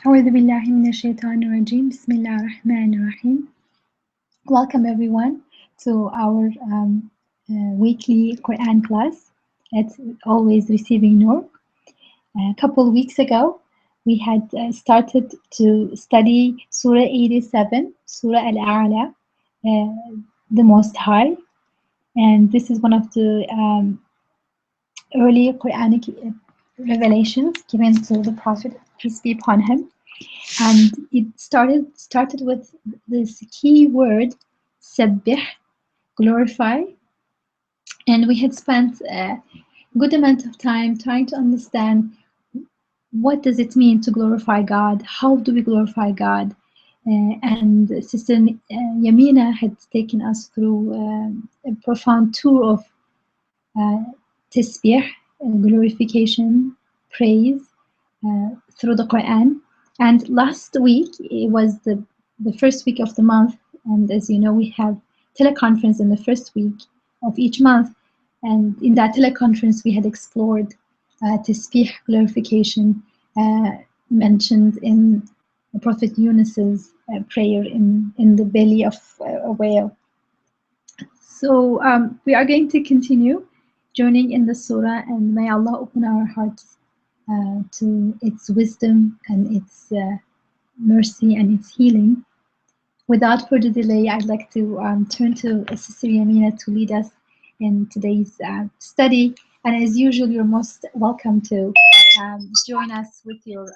أعوذ بالله من الشيطان الرجيم. بسم الله الرحمن الرحيم. Welcome everyone to our weekly Quran class at Always Receiving Nur. A couple of weeks ago, we had started to study Surah 87, Surah Al-A'la, the Most High. And this is one of the early Quranic revelations given to the Prophet, peace be upon him. And it started with this key word, sabbih, glorify. And we had spent a good amount of time trying to understand what does it mean to glorify God? How do we glorify God? And Sister Yamina had taken us through a profound tour of tasbih, glorification, praise through the Quran. And last week, it was the first week of the month. And as you know, we have teleconference in the first week of each month. And in that teleconference, we had explored tasbih, glorification, mentioned in Prophet Yunus's prayer in the belly of a whale. So we are going to continue journeying in the surah, and may Allah open our hearts to its wisdom and its mercy and its healing. Without further delay, I'd like to turn to Sister Yamina to lead us in today's study. And as usual, you're most welcome to join us with your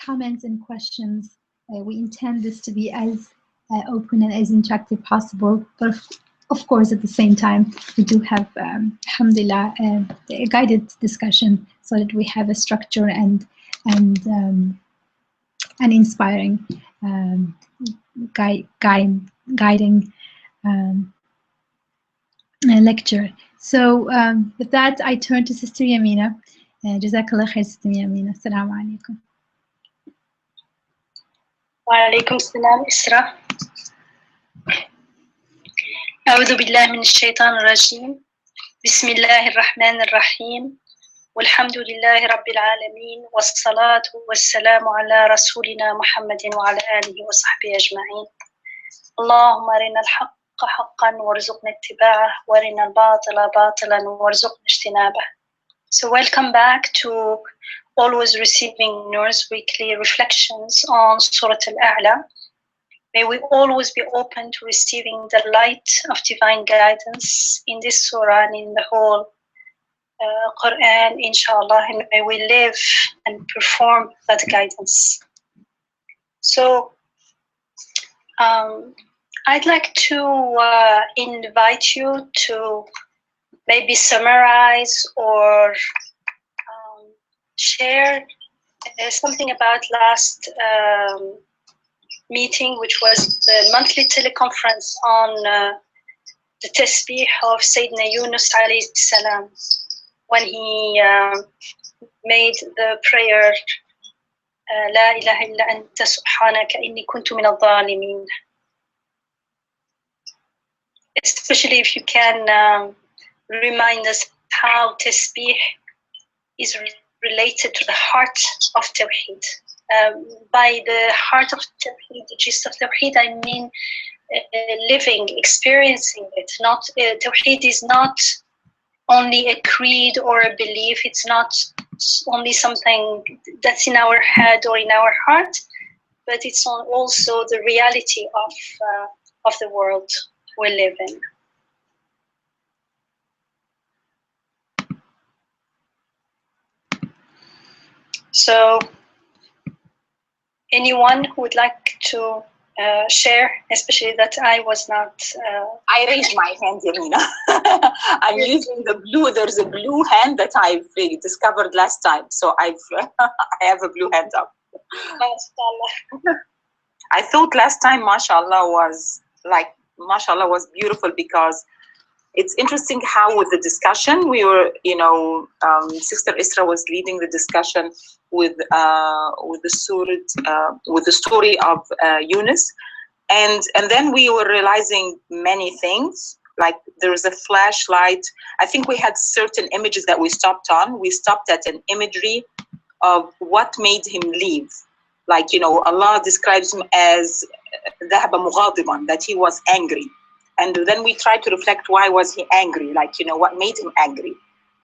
comments and questions. We intend this to be as open and as interactive possible, but of course, at the same time, we do have, alhamdulillah, a guided discussion so that we have a structure and an inspiring, guiding lecture. So with that, I turn to Sister Yamina. Jazakallah khair, Sister Yamina. Assalamu alaikum. Wa alaikum salam, Isra. أعوذ بالله من الشيطان الرجيم. بسم الله الرحمن الرحيم. والحمد لله رب العالمين والصلاة والسلام على رسولنا محمد وعلى آله وصحبه أجمعين. اللهم أرنا الحق حقا وارزقنا اتباعه وأرنا الباطل باطلا وارزقنا اجتنابه. So welcome back to Always Receiving Nur's weekly reflections on Surah Al-A'la. May we always be open to receiving the light of divine guidance in this surah and in the whole Quran, inshallah, and may we live and perform that guidance. So I'd like to invite you to maybe summarize or share something about last meeting, which was the monthly teleconference on the tasbih of Sayyidina Yunus alayhi salam, when he made the prayer La ilaha illa anta subhanaka inni kuntu min al-zalimin. Especially if you can remind us how tasbih is related to the heart of Tawheed. By the heart of Tawheed, the gist of Tawheed, I mean living, experiencing it. Not Tawheed is not only a creed or a belief. It's not only something that's in our head or in our heart, but it's also the reality of the world we live in. So anyone who would like to share, especially that I was not... I raised my hand, Yamina. I'm using the blue, there's a blue hand that I've discovered last time. So I have a blue hand up. I thought last time, mashallah, was beautiful because it's interesting how with the discussion we were, Sister Isra was leading the discussion with the story of Yunus, and then we were realizing many things. Like there was a flashlight. I think we had certain images that we stopped on. We stopped at an imagery of what made him leave. Like, you know, Allah describes him as ذهب مغاضبا, that he was angry. And then we try to reflect, why was he angry? Like, you know, what made him angry?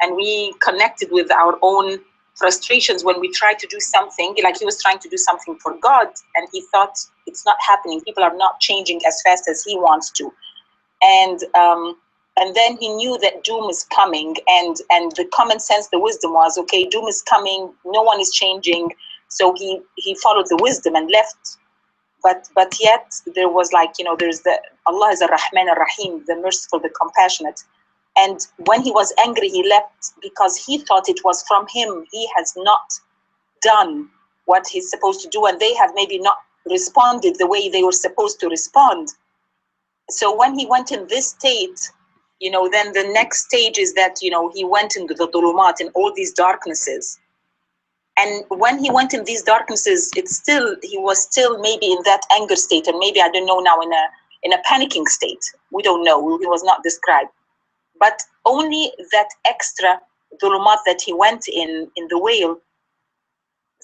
And we connected with our own frustrations when we try to do something, like he was trying to do something for God, and he thought it's not happening. People are not changing as fast as he wants to. And then he knew that doom is coming, and the common sense, the wisdom was, okay, doom is coming, no one is changing. So he followed the wisdom and left. But yet there was, like, you know, there's the Allah is Ar-Rahman Ar-Rahim, the merciful, the compassionate. And when he was angry, he left because he thought it was from him. He has not done what he's supposed to do, and they have maybe not responded the way they were supposed to respond. So when he went in this state, you know, then the next stage is that, you know, he went into the dhulumat, in all these darknesses. And when he went in these darknesses, he was still maybe in that anger state, and maybe, I don't know now, in a panicking state. We don't know. He was not described. But only that extra dhulumat that he went in the whale,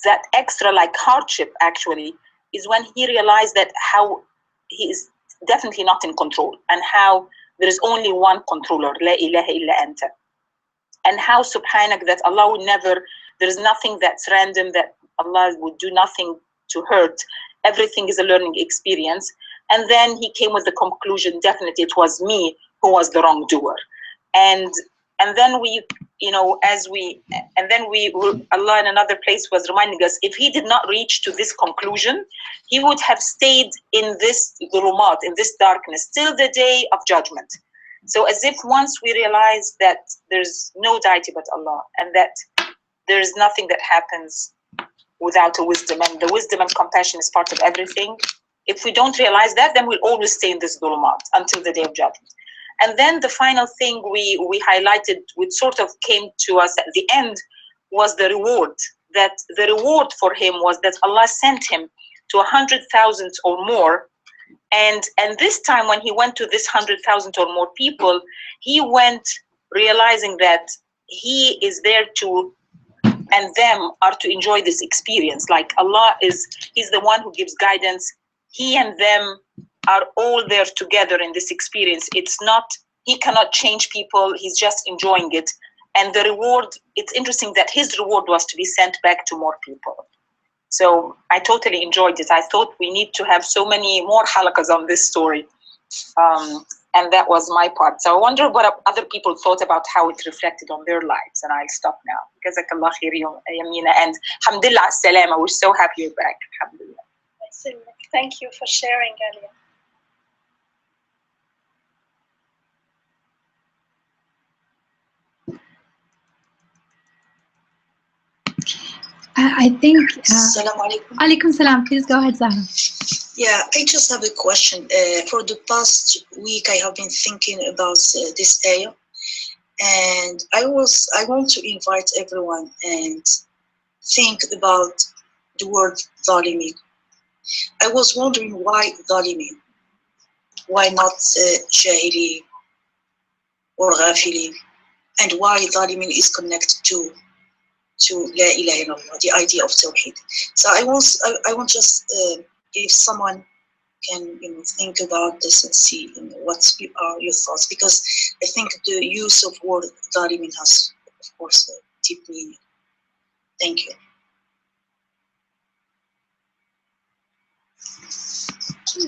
that extra, like, hardship actually, is when he realized that how he is definitely not in control, and how there is only one controller, La ilaha illa anta. And how subhanak, that Allah would never, there's nothing that's random, that Allah would do nothing to hurt. Everything is a learning experience. And then he came with the conclusion, definitely it was me who was the wrongdoer. And then we, you know, Allah in another place was reminding us, if he did not reach to this conclusion, he would have stayed in this dhulumat, in this darkness, till the day of judgment. So as if once we realize that there's no deity but Allah, and that there's nothing that happens without a wisdom, and the wisdom and compassion is part of everything. If we don't realize that, then we'll always stay in this dhulumat until the day of judgment. And then the final thing we highlighted, which sort of came to us at the end, was the reward. That the reward for him was that Allah sent him to 100,000 or more. And this time when he went to this 100,000 or more people, he went realizing that he is there to, and them are to enjoy this experience. Like, Allah he's the one who gives guidance. He and them are all there together in this experience. It's not, he cannot change people, he's just enjoying it. And the reward, it's interesting that his reward was to be sent back to more people. So I totally enjoyed it. I thought we need to have so many more halakas on this story. And that was my part. So I wonder what other people thought about how it reflected on their lives. And I'll stop now. Jazakallah khair, Yamina. And alhamdulillah, as-salama. We're so happy you're back. Alhamdulillah. Thank you for sharing, Alia. I think. Assalamu alaikum. Alaikum salam. Please go ahead, Zahra. Yeah, I just have a question. For the past week, I have been thinking about this ayah, and I want to invite everyone and think about the word zalimin. I was wondering why zalimin, why not jahili or ghafili, and why zalimin is connected to La ilaha illallah, the idea of Tawheed. So I want just if someone can think about this and see what are your thoughts, because I think the use of word zalimin has, of course, a deep meaning. Thank you.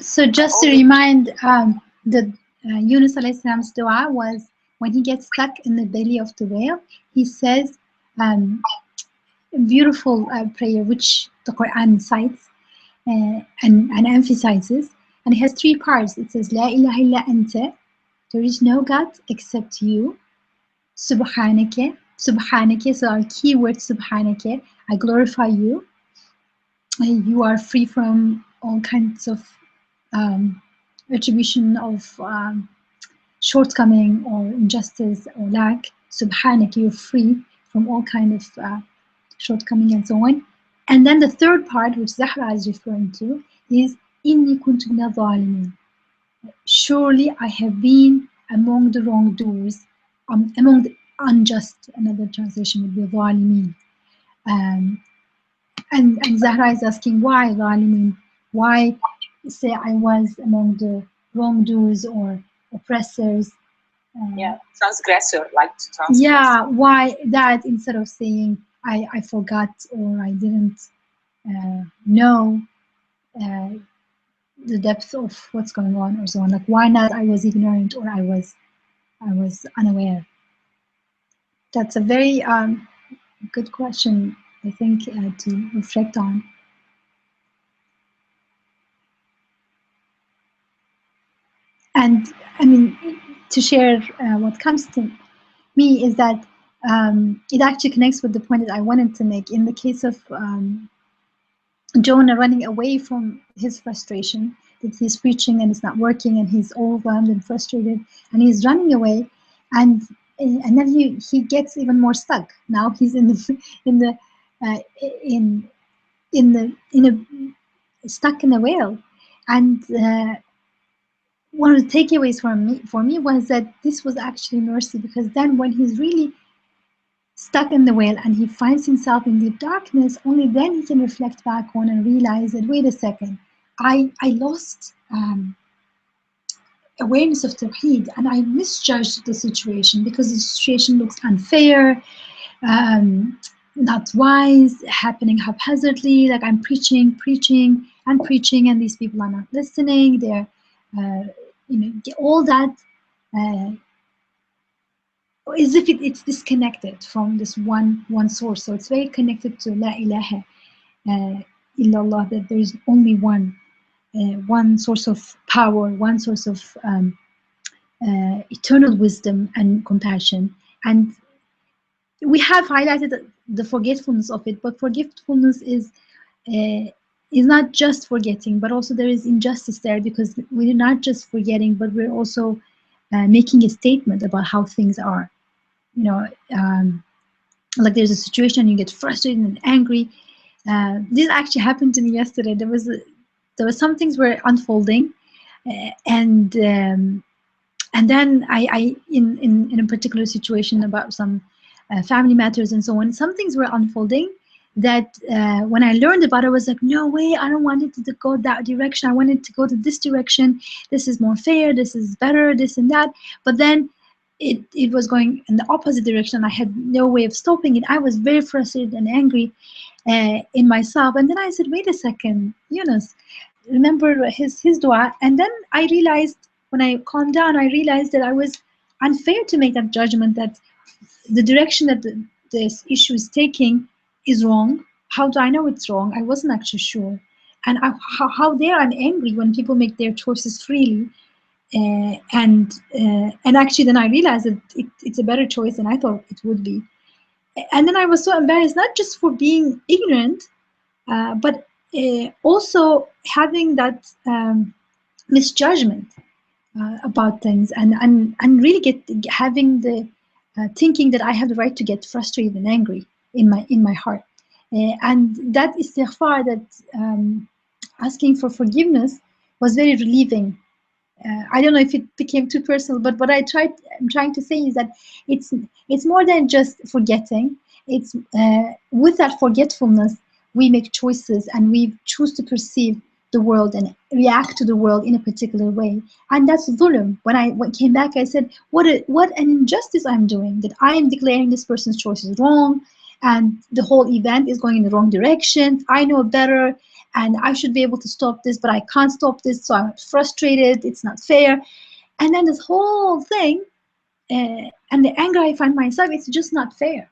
So just to remind, the Yunus alayhi salam's dua was when he gets stuck in the belly of the whale, he says a beautiful prayer which the Quran cites and emphasizes, and it has three parts. It says La ilaha illa anta, there is no God except you. Subhanaka, subhanaka, so our key word subhanaka, I glorify you. You are free from all kinds of attribution of shortcoming or injustice or lack. Subhanak, you're free from all kind of shortcoming and so on. And then the third part, which Zahra is referring to, is Inni kuntu mina zalimin. Surely I have been among the wrongdoers, among the unjust. Another translation would be zalimin. And Zahra is asking why ظالمين, why say I was among the wrongdoers or oppressors. Yeah, transgressor, like to transgress. Yeah, why that instead of saying I forgot or I didn't know the depth of what's going on or so on. Like why not I was ignorant or I was unaware. That's a very good question, I think, to reflect on. And I mean, to share what comes to me is that it actually connects with the point that I wanted to make in the case of Jonah running away from his frustration, that he's preaching and it's not working and he's overwhelmed and frustrated and he's running away, and then he gets even more stuck. Now he's in the in the in a stuck in a whale. And one of the takeaways for me was that this was actually mercy, because then when he's really stuck in the whale and he finds himself in deep darkness, only then he can reflect back on and realize that, wait a second, I lost awareness of Tawheed and I misjudged the situation because the situation looks unfair, not wise, happening haphazardly, like I'm preaching and these people are not listening. They're all that as if it's disconnected from this one source. So it's very connected to La ilaha illallah, that there is only one source of power, one source of eternal wisdom and compassion. And we have highlighted the forgetfulness of it, but forgetfulness is not just forgetting, but also there is injustice there, because we're not just forgetting, but we're also making a statement about how things are. Like there's a situation, you get frustrated and angry. This actually happened to me yesterday. There was some things were unfolding, and then I in a particular situation about some family matters and so on, some things were unfolding that when I learned about it, I was like, no way, I don't want it to go that direction. I want it to go to this direction. This is more fair. This is better. This and that. But then it was going in the opposite direction. I had no way of stopping it. I was very frustrated and angry in myself. And then I said, wait a second, Yunus, remember his dua. And then I realized, when I calmed down, I realized that I was unfair to make that judgment, that the direction that this issue is taking is wrong. How do I know it's wrong? I wasn't actually sure. And how dare I'm angry when people make their choices freely. And actually then I realized that it's a better choice than I thought it would be. And then I was so embarrassed, not just for being ignorant, but also having that misjudgment about things, and really having the thinking that I have the right to get frustrated and angry in my heart. And that istighfar, that asking for forgiveness, was very relieving. I don't know if it became too personal, but what I'm trying to say is that it's more than just forgetting. It's with that forgetfulness, we make choices and we choose to perceive the world and react to the world in a particular way. And that's dhulm. When I came back, I said, what an injustice I'm doing, that I am declaring this person's choice is wrong, and the whole event is going in the wrong direction. I know better, and I should be able to stop this, but I can't stop this, so I'm frustrated, it's not fair. And then this whole thing, and the anger I find myself, it's just not fair.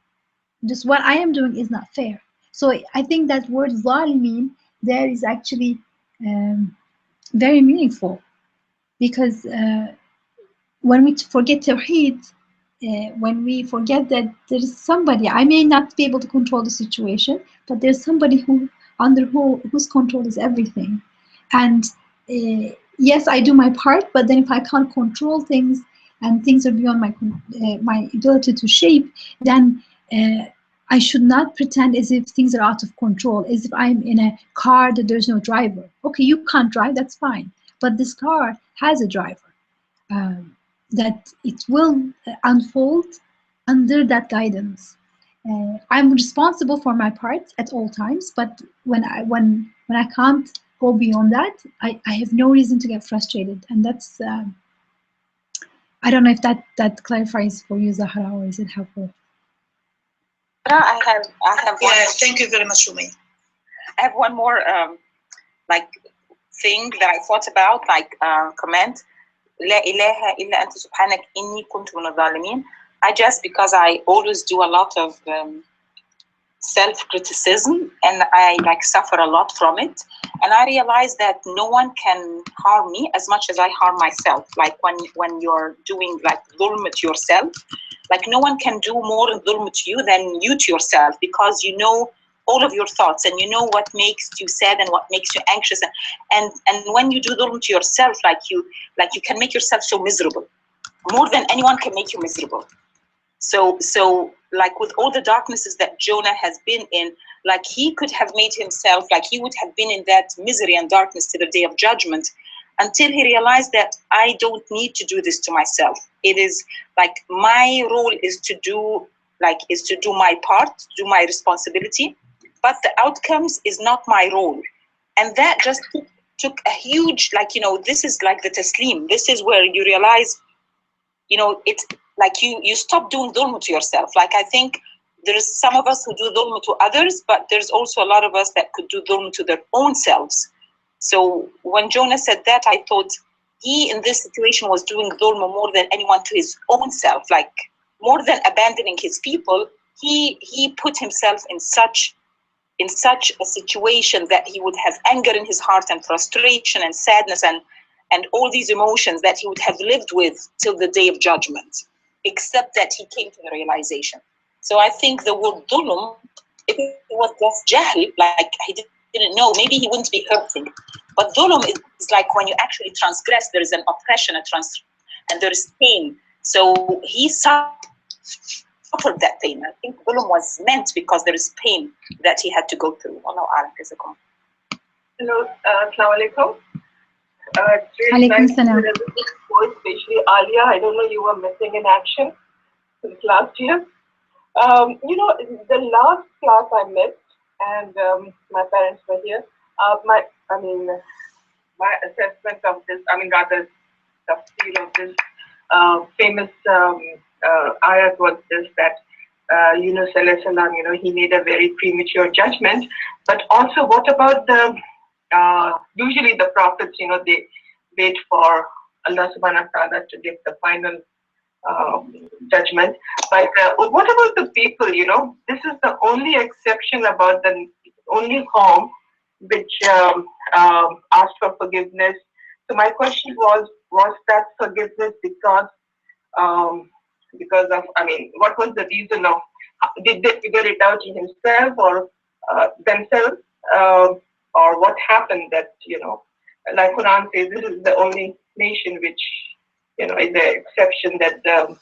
Just what I am doing is not fair. So I think that word zalimin there is actually very meaningful, because when we forget Tawheed, when we forget that there's somebody, I may not be able to control the situation, but there's somebody whose control is everything. And yes, I do my part, but then if I can't control things and things are beyond my ability to shape, then I should not pretend as if things are out of control, as if I'm in a car that there's no driver. Okay, you can't drive, that's fine, but this car has a driver. That it will unfold under that guidance. I'm responsible for my part at all times, but when I can't go beyond that, I have no reason to get frustrated, and that's I don't know if that clarifies for you, Zahra, or is it helpful? I have one. Yeah, thank you very much, Rumi. I have one more like thing that I thought about, like comment. لا إله إلا أنت سبحانك إني كنت من الظالمين. I just, because I always do a lot of self-criticism, and I like suffer a lot from it, and I realize that no one can harm me as much as I harm myself. Like when you're doing like dhulm to yourself, like no one can do more dhulm to you than you to yourself, because you know all of your thoughts, and you know what makes you sad and what makes you anxious, and when you do dhulm to yourself, like you can make yourself so miserable, more than anyone can make you miserable. So like with all the darknesses that Jonah has been in, like he could have made himself, like he would have been in that misery and darkness to the day of judgment, until he realized that I don't need to do this to myself. It is like my role is to do my part, to do my responsibility, but the outcomes is not my role. And that just took a huge, like, you know, this is like the taslim. This is where you realize, you know, it's like you stop doing dhulm to yourself. Like I think there's some of us who do dhulm to others, but there's also a lot of us that could do dhulm to their own selves. So when Jonah said that, I thought he in this situation was doing dhulm more than anyone to his own self. Like more than abandoning his people, he put himself in such a situation that he would have anger in his heart and frustration and sadness and all these emotions that he would have lived with till the day of judgment, except that he came to the realization. So I think the word dhulm, if it was just jahl, like he didn't know, maybe he wouldn't be hurting. But dhulm is like when you actually transgress, there is an oppression, and there is pain. So he suffered that pain. I think dhulm was meant because there is pain that he had to go through. Hello, Assalamu alaikum. It's really nice to hear everybody's voice, especially Alia. I don't know, you were missing in action since last year. You know, the last class I missed, and my parents were here. My assessment of this, rather the feel of this famous ayat was this, that Yunus alayhi salam, you know, he made a very premature judgment. But also, what about the usually the prophets, you know, they wait for Allah subhanahu wa ta'ala to give the final judgment. But what about the people, you know? This is the only exception about the only qawm which asked for forgiveness. So my question was that forgiveness because of, what was the reason of, did they figure it out in himself or themselves? Or what happened that, you know, like Quran says, this is the only nation which, you know, is the exception, that the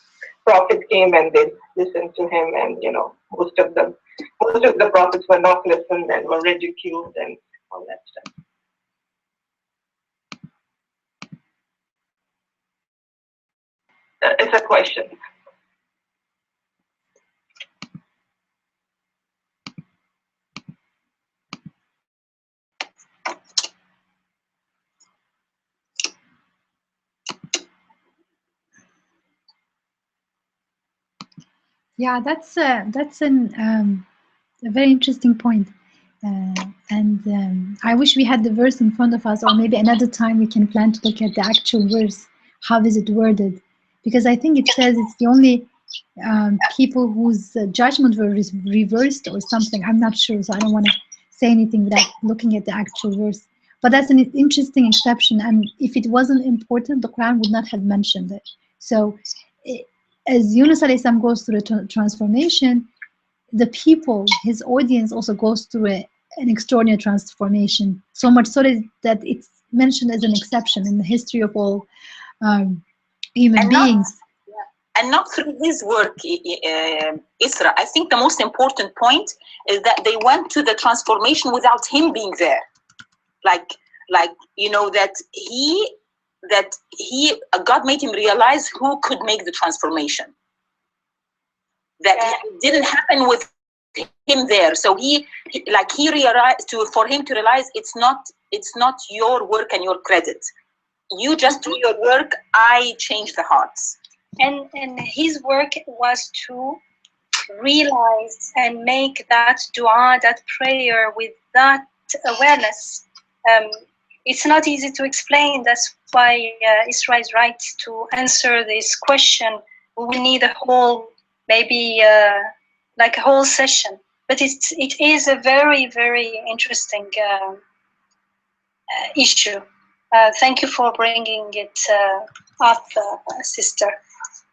prophet came and they listened to him, and, you know, most of the prophets were not listened and were ridiculed and all that stuff. It's a question. Yeah, that's a very interesting point. And I wish we had the verse in front of us, or maybe another time we can plan to look at the actual verse. How is it worded? Because I think it says it's the only people whose judgment were reversed or something. I'm not sure, so I don't want to say anything without looking at the actual verse. But that's an interesting exception, and if it wasn't important, the Quran would not have mentioned it. So as Yunus alayhi salam goes through a transformation, the people, his audience, also goes through an extraordinary transformation. So much so that it's mentioned as an exception in the history of all human beings. And not through his work, Isra. I think the most important point is that they went to the transformation without him being there. Like you know, that God made him realize who could make the transformation. that didn't happen with him there. So he realized, for him to realize it's not your work and your credit. You just do your work. I change the hearts. And his work was to realize and make that dua, that prayer, with that awareness. It's not easy to explain. That's why Isra is right to answer this question. We need a whole, maybe like a whole session. But it is a very, very interesting issue. Thank you for bringing it up, sister.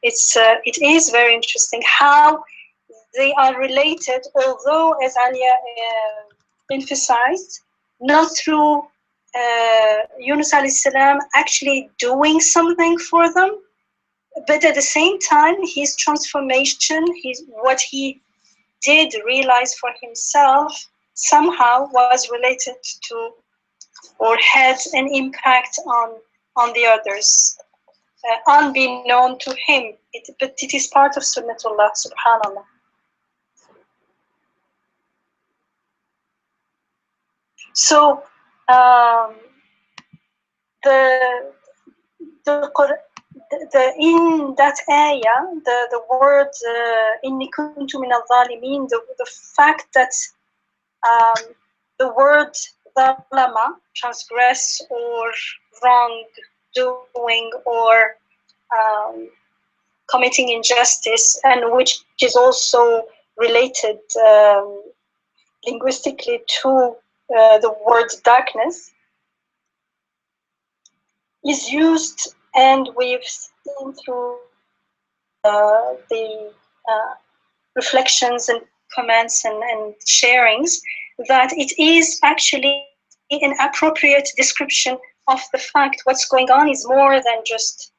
It is very interesting how they are related, although, as Alia emphasized, not through Yunus alayhi salam actually doing something for them, but at the same time, his transformation, what he did realize for himself, somehow was related to or had an impact on the others, unbeknown to him. But it is part of Sunnatullah, subhanAllah. So in that ayah, the word inni kuntu min al-zalimin, the fact that the word zalama, transgress or wrong doing or committing injustice, and which is also related linguistically to the word darkness, is used, and we've seen through the reflections and comments and sharings that it is actually an appropriate description of the fact what's going on is more than just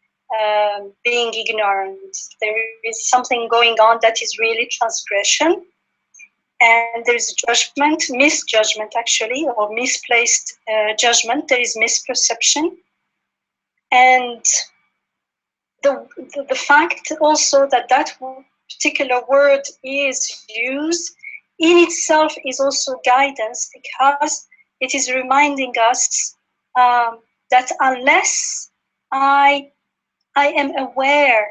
being ignorant. There is something going on that is really transgression, and there is judgment, misjudgment actually, or misplaced judgment. There is misperception, and the fact also that that particular word is used in itself is also guidance, because it is reminding us that unless I am aware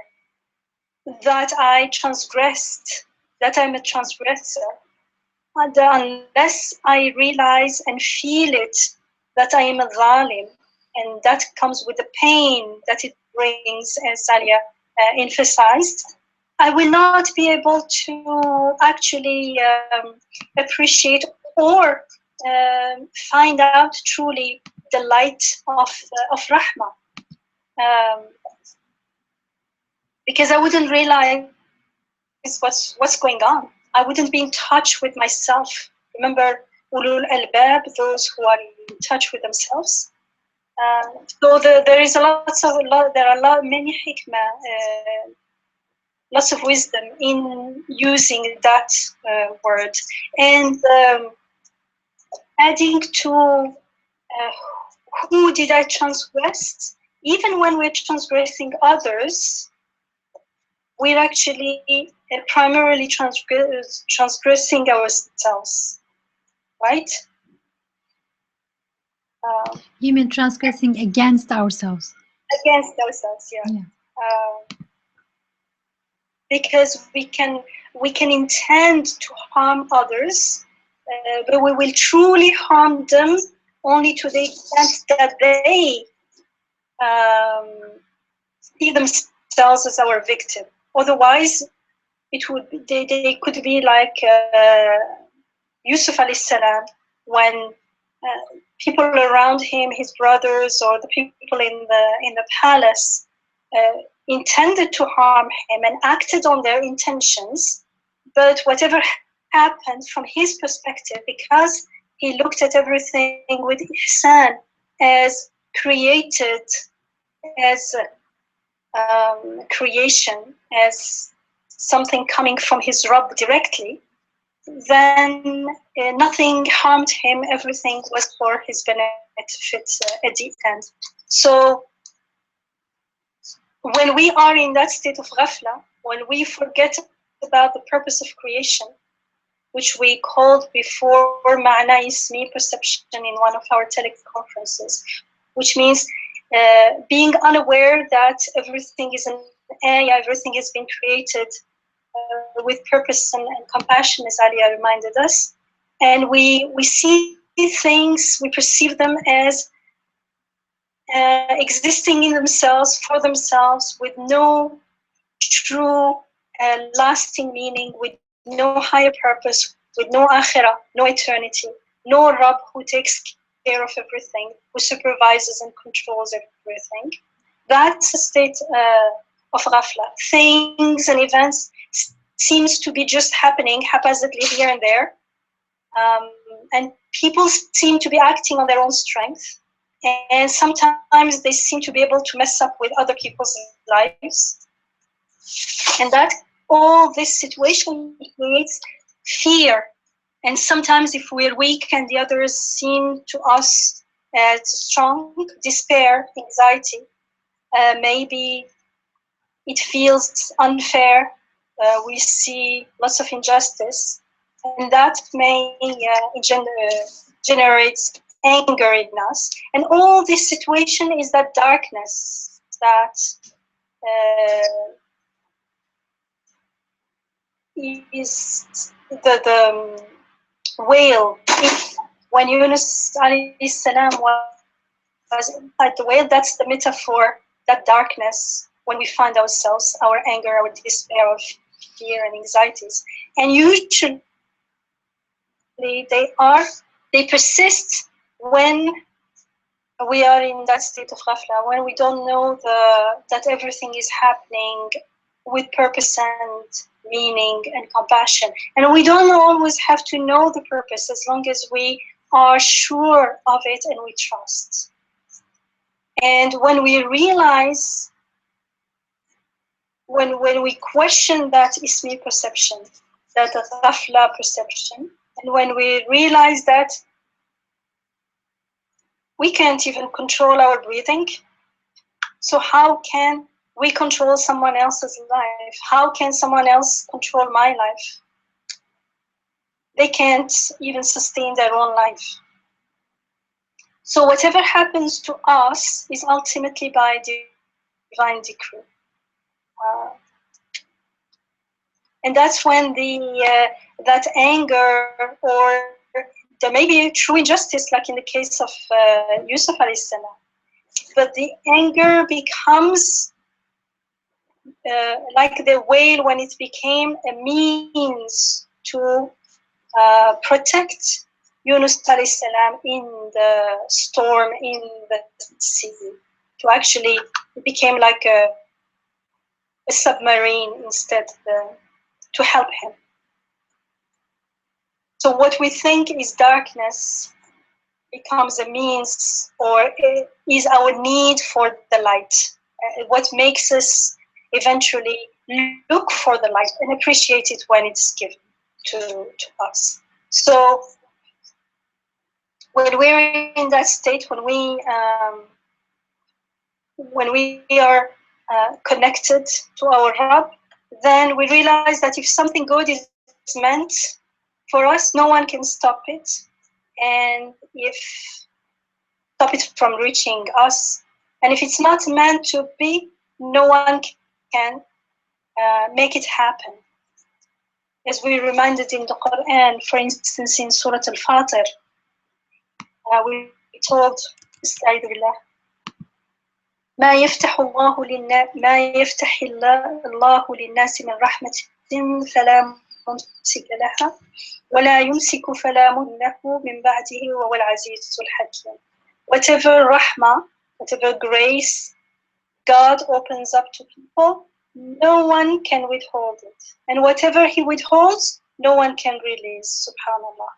that I transgressed, that I'm a transgressor, and unless I realize and feel it, that I am a zalim, and that comes with the pain that it brings, as Alia emphasized, I will not be able to actually appreciate or find out truly the light of Rahmah, because I wouldn't realize what's going on. I wouldn't be in touch with myself. Remember, ulul albab, those who are in touch with themselves. So there is many hikmah, lots of wisdom in using that word, and adding to who did I transgress? Even when we're transgressing others, we're actually primarily transgressing ourselves, right? You mean transgressing against ourselves? Against ourselves, yeah. Because we can intend to harm others, but we will truly harm them only to the extent that they see themselves as our victim. Otherwise, it would they could be like Yusuf alayhi salam, when people around him, his brothers or the people in the palace, intended to harm him and acted on their intentions, but whatever happened from his perspective, because he looked at everything with ihsan, as created, as creation, as something coming from his Rabb directly, then nothing harmed him. Everything was for his benefit at the end. So when we are in that state of ghafla, when we forget about the purpose of creation, which we called before Ma'na Ismi, perception, in one of our teleconferences, which means being unaware that everything is an ayah, everything has been created with purpose and compassion, as Alia reminded us. And we see things, we perceive them as existing in themselves, for themselves, with no true lasting meaning, with no higher purpose, with no akhirah, no eternity, no Rabb who takes care of everything, who supervises and controls everything. That's a state of ghafla. Things and events seems to be just happening haphazardly here and there. And people seem to be acting on their own strength. And sometimes they seem to be able to mess up with other people's lives. And that all this situation creates fear. And sometimes if we're weak and the others seem to us as strong, despair, anxiety, maybe it feels unfair. We see lots of injustice, and that may generate anger in us. And all this situation is that darkness that is the whale. When Yunus alayhi salam was inside the whale, that's the metaphor, that darkness when we find ourselves, our anger, our despair, our fear and anxieties. And usually they persist when we are in that state of ghafla, when we don't know that everything is happening with purpose and meaning and compassion. And we don't always have to know the purpose, as long as we are sure of it and we trust. And when we realize, when we question that ismi perception, that ghafla perception, and when we realize that we can't even control our breathing, so how can we control someone else's life? How can someone else control my life? They can't even sustain their own life. So whatever happens to us is ultimately by divine decree. And that's when that anger, or there may be true injustice, like in the case of Yusuf alayhi salam, but the anger becomes like the whale when it became a means to protect Yunus alayhi salam in the storm, in the sea. To actually, it became like a submarine instead, to help him. So what we think is darkness becomes a means, or is our need for the light. What makes us eventually look for the light and appreciate it when it's given to us. So when we're in that state, when we are connected to our Rabb, then we realize that if something good is meant for us, no one can stop it. And stop it from reaching us. And if it's not meant to be, no one can make it happen. As we reminded in the Quran, for instance, in Surah Al-Fatir, we told, ما يفتح الله للناس من رحمة فلا ممسك لها ولا يمسك فلا مضل له من بعده وهو العزيز الحكيم. Whatever rahmah, whatever grace God opens up to people, no one can withhold it. And whatever He withholds, no one can release, subhanAllah.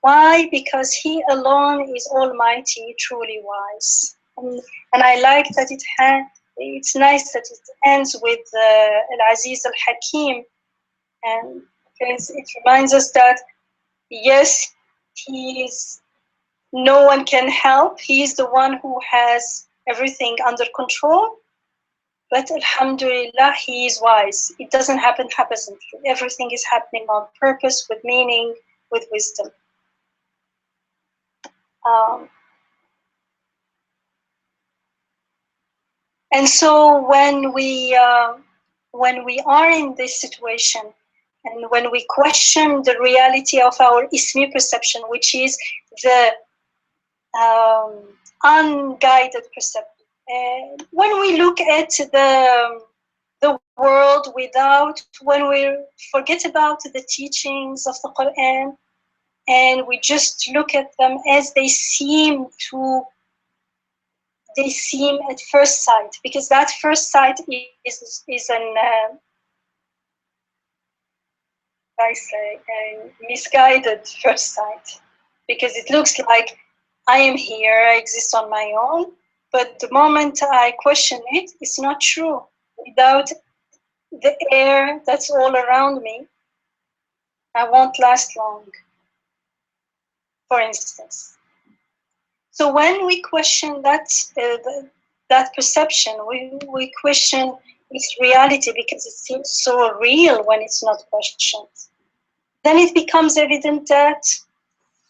Why? Because He alone is almighty, truly wise. And I like that it's nice that it ends with Al-Aziz Al-Hakim, and because it reminds us that yes, no one can help. He is the one who has everything under control, But alhamdulillah, he is wise. It doesn't happen happenstantly. Everything is happening on purpose, with meaning, with wisdom. And so when we are in this situation, and when we question the reality of our ismi perception, which is the unguided perception, when we look at the world when we forget about the teachings of the Quran, and we just look at them as they seem at first sight, because that first sight is an a misguided first sight, because it looks like I am here, I exist on my own, but the moment I question it, it's not true. Without the air that's all around me, I won't last long, for instance. So when we question that perception, we question its reality, because it seems so real when it's not questioned. Then it becomes evident that,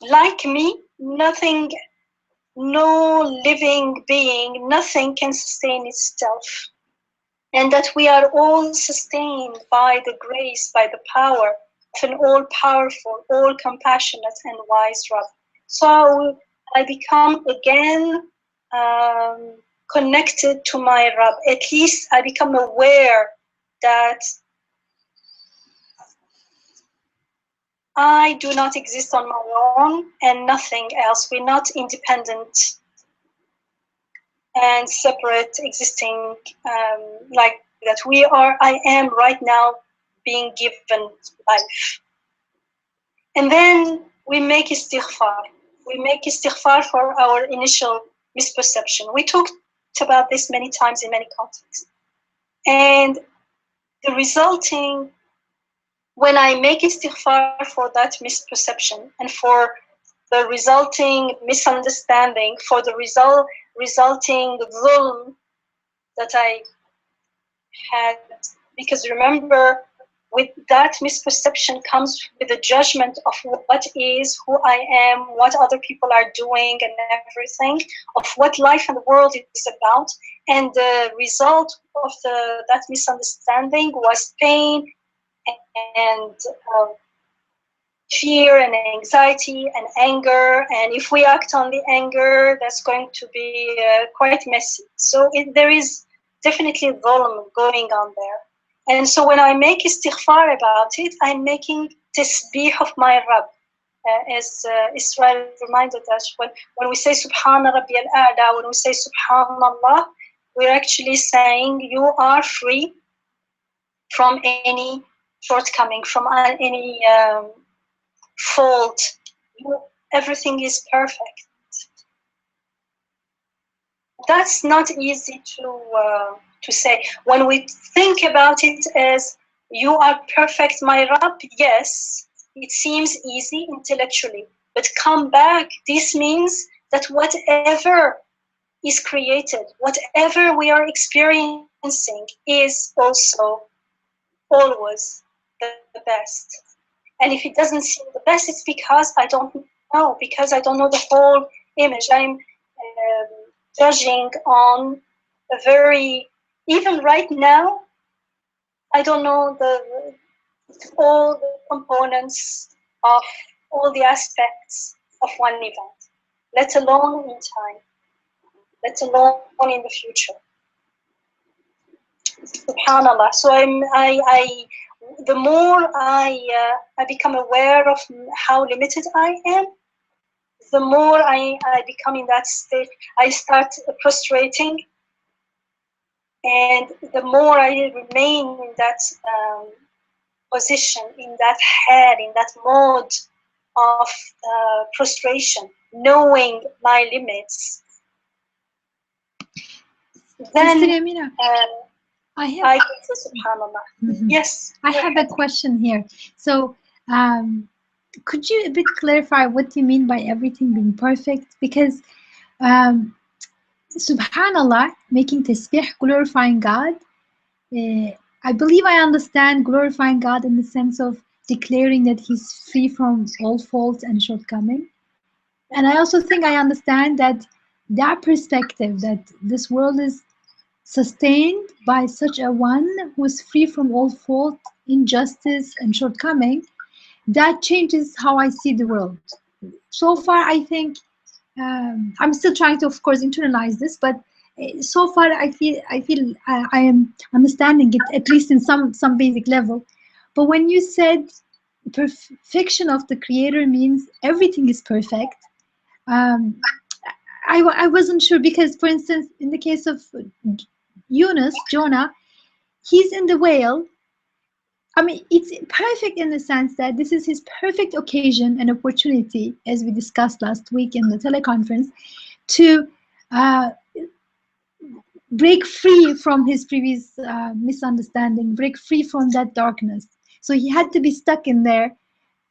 like me, nothing, no living being, nothing can sustain itself. And that we are all sustained by the grace, by the power of an all-powerful, all-compassionate and wise Rabb. So I become again connected to my Rabb. At least I become aware that I do not exist on my own and nothing else. We're not independent and separate existing, like that we are. I am right now being given life. And then we make istighfar. We make istighfar for our initial misperception. We talked about this many times in many contexts. And the resulting, when I make istighfar for that misperception and for the resulting misunderstanding, for the resulting dhulm that I had, because remember, with that misperception comes with a judgment of what is, who I am, what other people are doing and everything, of what life and the world is about. And the result of that misunderstanding was pain and fear and anxiety and anger. And if we act on the anger, that's going to be quite messy. So there is definitely dhulm going on there. And so when I make istighfar about it, I'm making tasbih of my Rabb. As Israel reminded us, when we say Subhana Rabbi al-A'la, when we say Subhanallah, we're actually saying you are free from any shortcoming, from any fault. Everything is perfect. That's not easy to say. When we think about it as you are perfect, my Rabb, yes, it seems easy intellectually, but come back. This means that whatever is created, whatever we are experiencing, is also always the best. And if it doesn't seem the best, it's because I don't know, because I don't know the whole image. I'm judging on a very, even right now, I don't know all the components of all the aspects of one event, let alone in time, let alone in the future. SubhanAllah. So the more I become aware of how limited I am, the more I become in that state. I start prostrating, and the more I remain in that position, in that head, in that mode of prostration, knowing my limits, then Sister Yamina, I get to SubhanAllah. Mhm. Yes. I have a question here. So, could you a bit clarify what you mean by everything being perfect? Because, subhanallah, making tasbih, glorifying God, I believe I understand glorifying God in the sense of declaring that He's free from all faults and shortcoming. And I also think I understand that perspective, that this world is sustained by such a one who is free from all fault, injustice, and shortcoming, that changes how I see the world. So far, I think I'm still trying to, of course, internalize this, but so far I feel I am understanding it at least in some basic level. But when you said perfection of the Creator means everything is perfect, um, I wasn't sure because, for instance, in the case of Jonah, he's in the whale. I mean, it's perfect in the sense that this is his perfect occasion and opportunity, as we discussed last week in the teleconference, to uh, break free from his previous misunderstanding, break free from that darkness. So he had to be stuck in there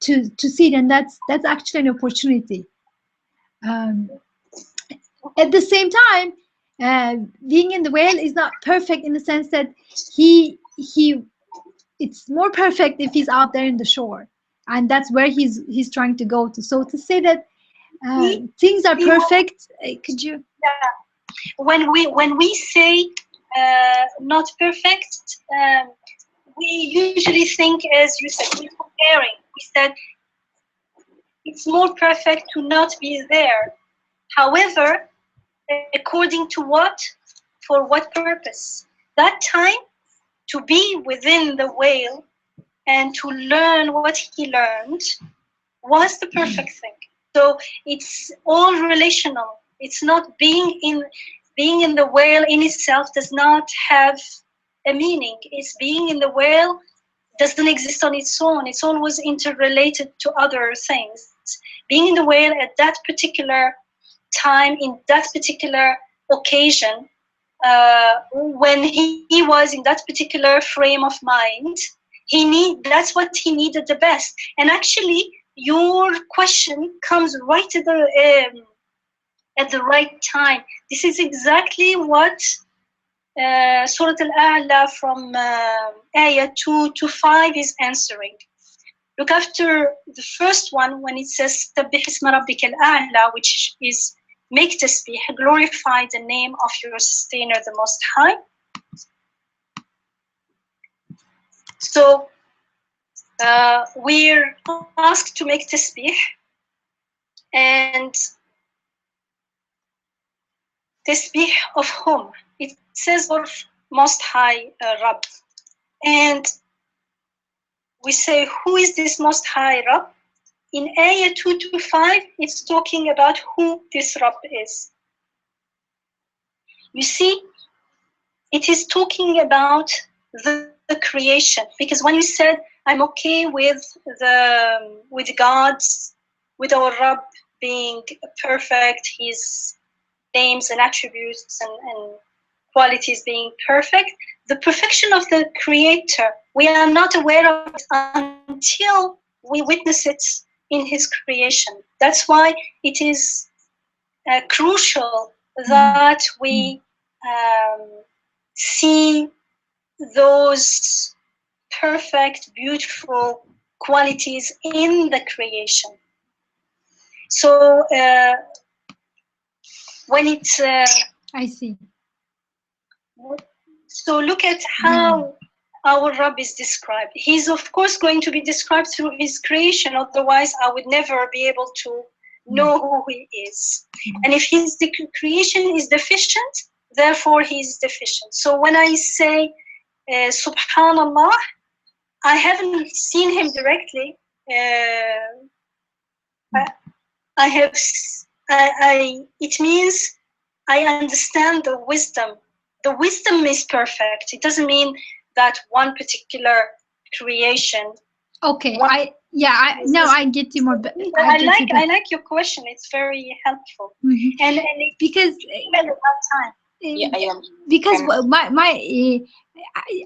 to see it, and that's actually an opportunity. Um, at the same time, being in the whale is not perfect in the sense that he it's more perfect if he's out there in the shore, and that's where he's trying to go to. So to say that things are perfect, could you? Yeah. When we say not perfect, we usually think, as you said, we're comparing. We said it's more perfect to not be there. However, according to what? For what purpose? That time to be within the whale and to learn what he learned was the perfect thing. So it's all relational. It's not being in the whale in itself does not have a meaning. It's being in the whale doesn't exist on its own. It's always interrelated to other things. Being in the whale at that particular time, in that particular occasion, when he was in that particular frame of mind, that's what he needed the best. And actually, your question comes right at the right time. This is exactly what Surah Al-A'la from Ayah 2 to 5 is answering. Look after the first one when it says Tabbih isma rabbika al-a'la, which is make tasbih, glorify the name of your sustainer, the Most High. So we're asked to make tasbih, and tasbih of whom? It says of Most High Rabb. And we say, who is this Most High Rabb? In Ayah 2 to 5, it's talking about who this Rabb is. You see, it is talking about the creation, because when you said, I'm okay with God's, with our Rabb being perfect, his names and attributes and qualities being perfect, the perfection of the Creator, we are not aware of it until we witness it in his creation. That's why it is crucial that we see those perfect, beautiful qualities in the creation. So when it's I see. So look at how our Rabb is described. He's of course going to be described through his creation, otherwise I would never be able to know who he is. And if his creation is deficient, therefore he is deficient. So when I say Subhanallah, I haven't seen him directly. It means I understand the wisdom. The wisdom is perfect. It doesn't mean that one particular creation. Okay, I get you more. I like your question. It's very helpful. Mm-hmm. And because at that time. Because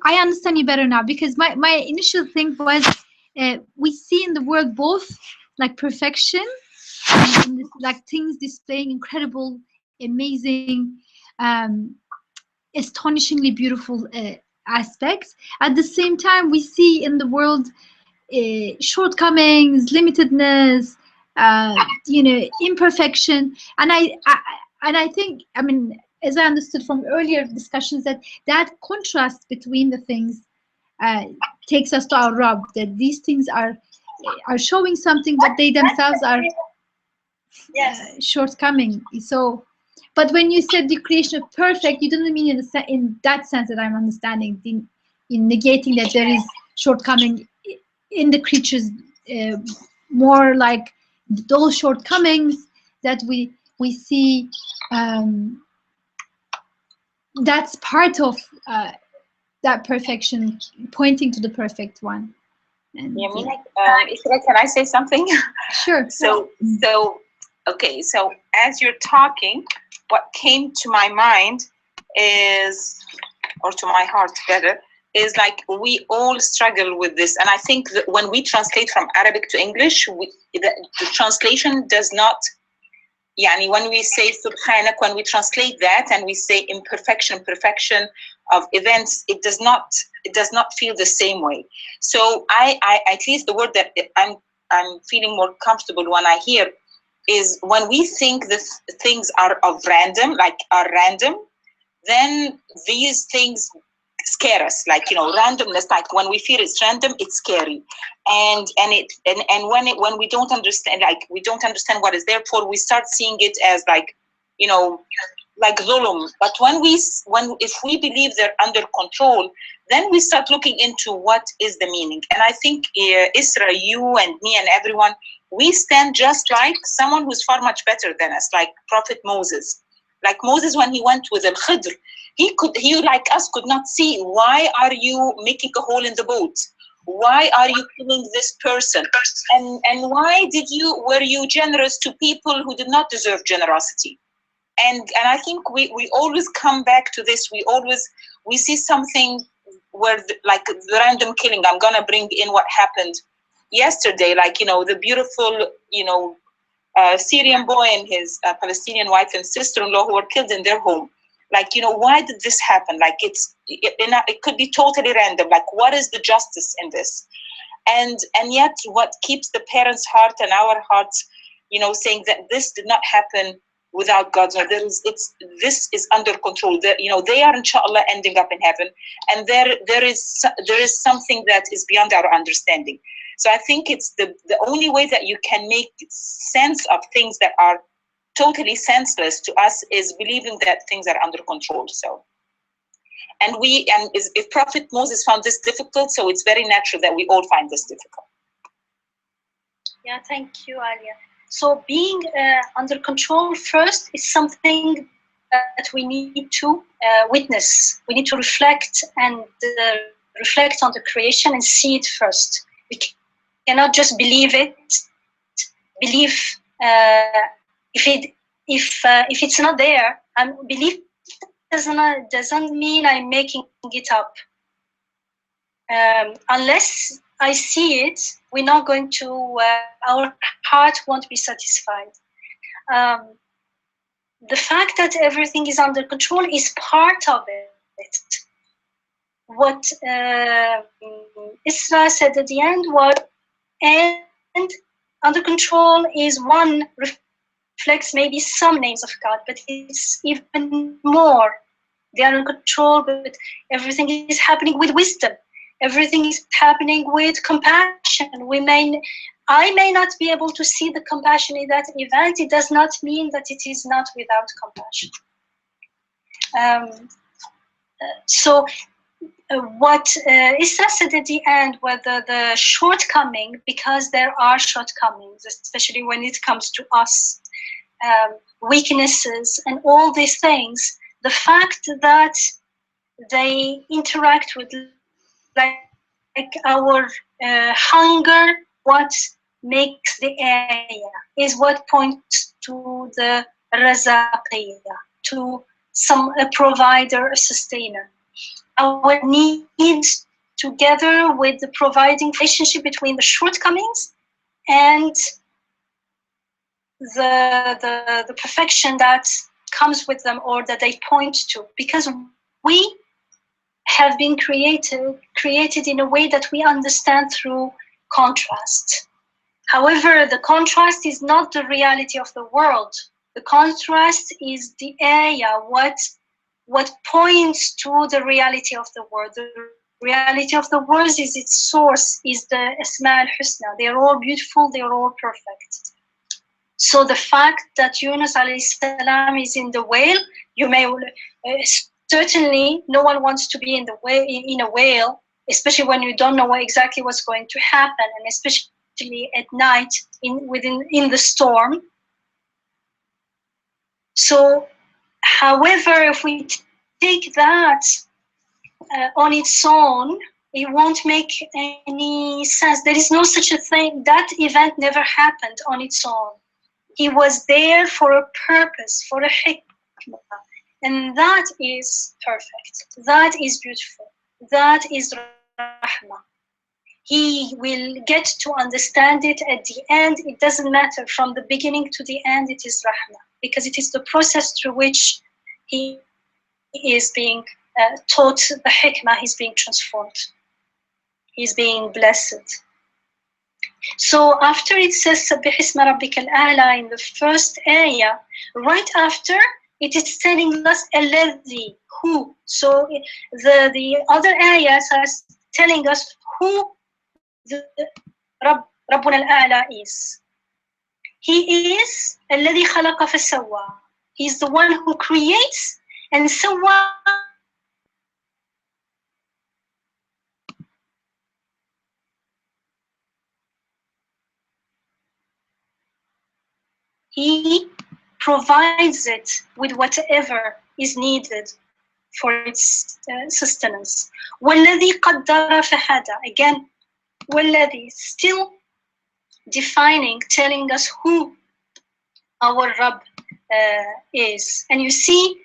I understand you better now, because my initial thing was we see in the world both like perfection and like things displaying incredible, amazing, astonishingly beautiful aspects. At the same time, we see in the world shortcomings, limitedness, imperfection, and I think, I mean, as I understood from earlier discussions, that contrast between the things takes us to our Rabb, that these things are showing something, but they themselves are shortcoming. So, but when you said the creation of perfect, you didn't mean in that sense that I'm understanding, in negating that there is shortcoming in the creatures, more like those shortcomings that we see. That's part of that perfection, pointing to the perfect one. And, Yamina, Isra, can I say something? Sure. So okay, so as you're talking, what came to my mind is, or to my heart better, is like we all struggle with this. And I think that when we translate from Arabic to English, the translation does not, yani when we say subhanak, when we translate that and we say imperfection, perfection of events, it does not feel the same way. So I at least the word that I'm feeling more comfortable when I hear is when we think that things are random, then these things scare us, like, randomness, like when we feel it's random, it's scary. And when we don't understand, like we don't understand what is, therefore we start seeing it as like, like zulum. But if we believe they're under control, then we start looking into what is the meaning. And I think Isra, you and me and everyone, we stand just like someone who's far much better than us, like Prophet Moses. Like Moses, when he went with Al-Khidr, he like us could not see, why are you making a hole in the boat? Why are you killing this person? And why were you generous to people who did not deserve generosity? And I think we always come back to this. We see something where like the random killing. I'm gonna bring in what happened yesterday, like, the beautiful, Syrian boy and his Palestinian wife and sister-in-law who were killed in their home. Like, why did this happen? Like, it could be totally random. Like, what is the justice in this? And yet, what keeps the parents' heart and our hearts, saying that this did not happen without God's will. This is under control. They are inshallah ending up in heaven, and there is something that is beyond our understanding. So I think it's the only way that you can make sense of things that are totally senseless to us is believing that things are under control. So, if Prophet Moses found this difficult, so it's very natural that we all find this difficult. Yeah, thank you, Alia. So being under control first is something that we need to witness. We need to reflect and reflect on the creation and see it first. We cannot just believe it. Believe if it's not there, belief doesn't mean I'm making it up. Unless I see it, we're not going to. Our heart won't be satisfied. The fact that everything is under control is part of it. What Isra said at the end was, and under control is one reflects maybe some names of God, but it's even more. They are in control, but everything is happening with wisdom. Everything is happening with compassion. I may not be able to see the compassion in that event. It does not mean that it is not without compassion. What Issa said at the end, whether the shortcoming, because there are shortcomings, especially when it comes to us, weaknesses and all these things, the fact that they interact with like our hunger, what makes the area is what points to the razaqiyya, to a provider, a sustainer. Our needs, together with the providing relationship between the shortcomings and the perfection that comes with them or that they point to, because we have been created in a way that we understand through contrast. However, the contrast is not the reality of the world. The contrast is the ayah, what points to the reality of the world. The reality of the world is its source, is the Asma al-Husna. They are all beautiful, they are all perfect. So the fact that Yunus alayhi salam is in the whale, you may certainly no one wants to be in a whale, especially when you don't know exactly what's going to happen, and especially at night in the storm. So, however, if we take that on its own, it won't make any sense. There is no such a thing. That event never happened on its own. He was there for a purpose, for a hikmah. And that is perfect. That is beautiful. That is rahmah. He will get to understand it at the end. It doesn't matter. From the beginning to the end, it is rahmah. Because it is the process through which he is being taught the hikmah, he's being transformed. He's being blessed. So after it says Sabbih isma rabbika al-a'la in the first ayah, right after it is telling us alladhi, who. So the other ayahs are telling us who the Rabbuna al-a'la is. He is alladhi khalaqa fasawwa. He's the one who creates and sawwa. He provides it with whatever is needed for its sustenance. وَالَّذِي قَدَّرَ فَهَدَى. Again, وَالَّذِي, still defining, telling us who our Rabb is. And you see,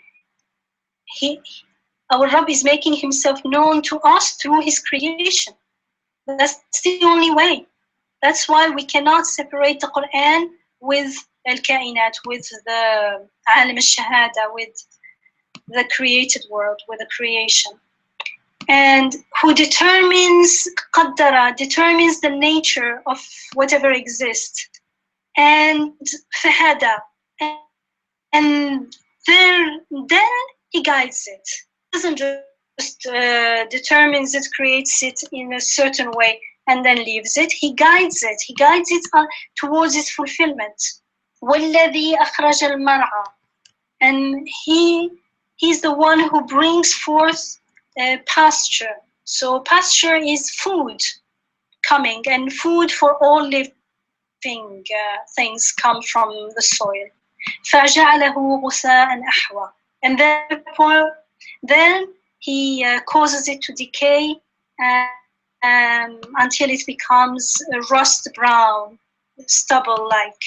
our Rabb is making himself known to us through his creation. That's the only way. That's why we cannot separate the Quran with al-kainat, with the alim al-shahada, with the created world, with the creation. And who determines, qaddara, determines the nature of whatever exists. And fahada, and then he guides it. He doesn't just determines it, creates it in a certain way, and then leaves it. He guides it. He guides it towards its fulfillment. وَالَّذِي أَخْرَجَ الْمَرْعَى. And he's the one who brings forth pasture. So pasture is food coming, and food for all living things come from the soil. فَجَعَلَهُ غُثَاءً أَحْوَى. And then he causes it to decay until it becomes a rust brown, stubble-like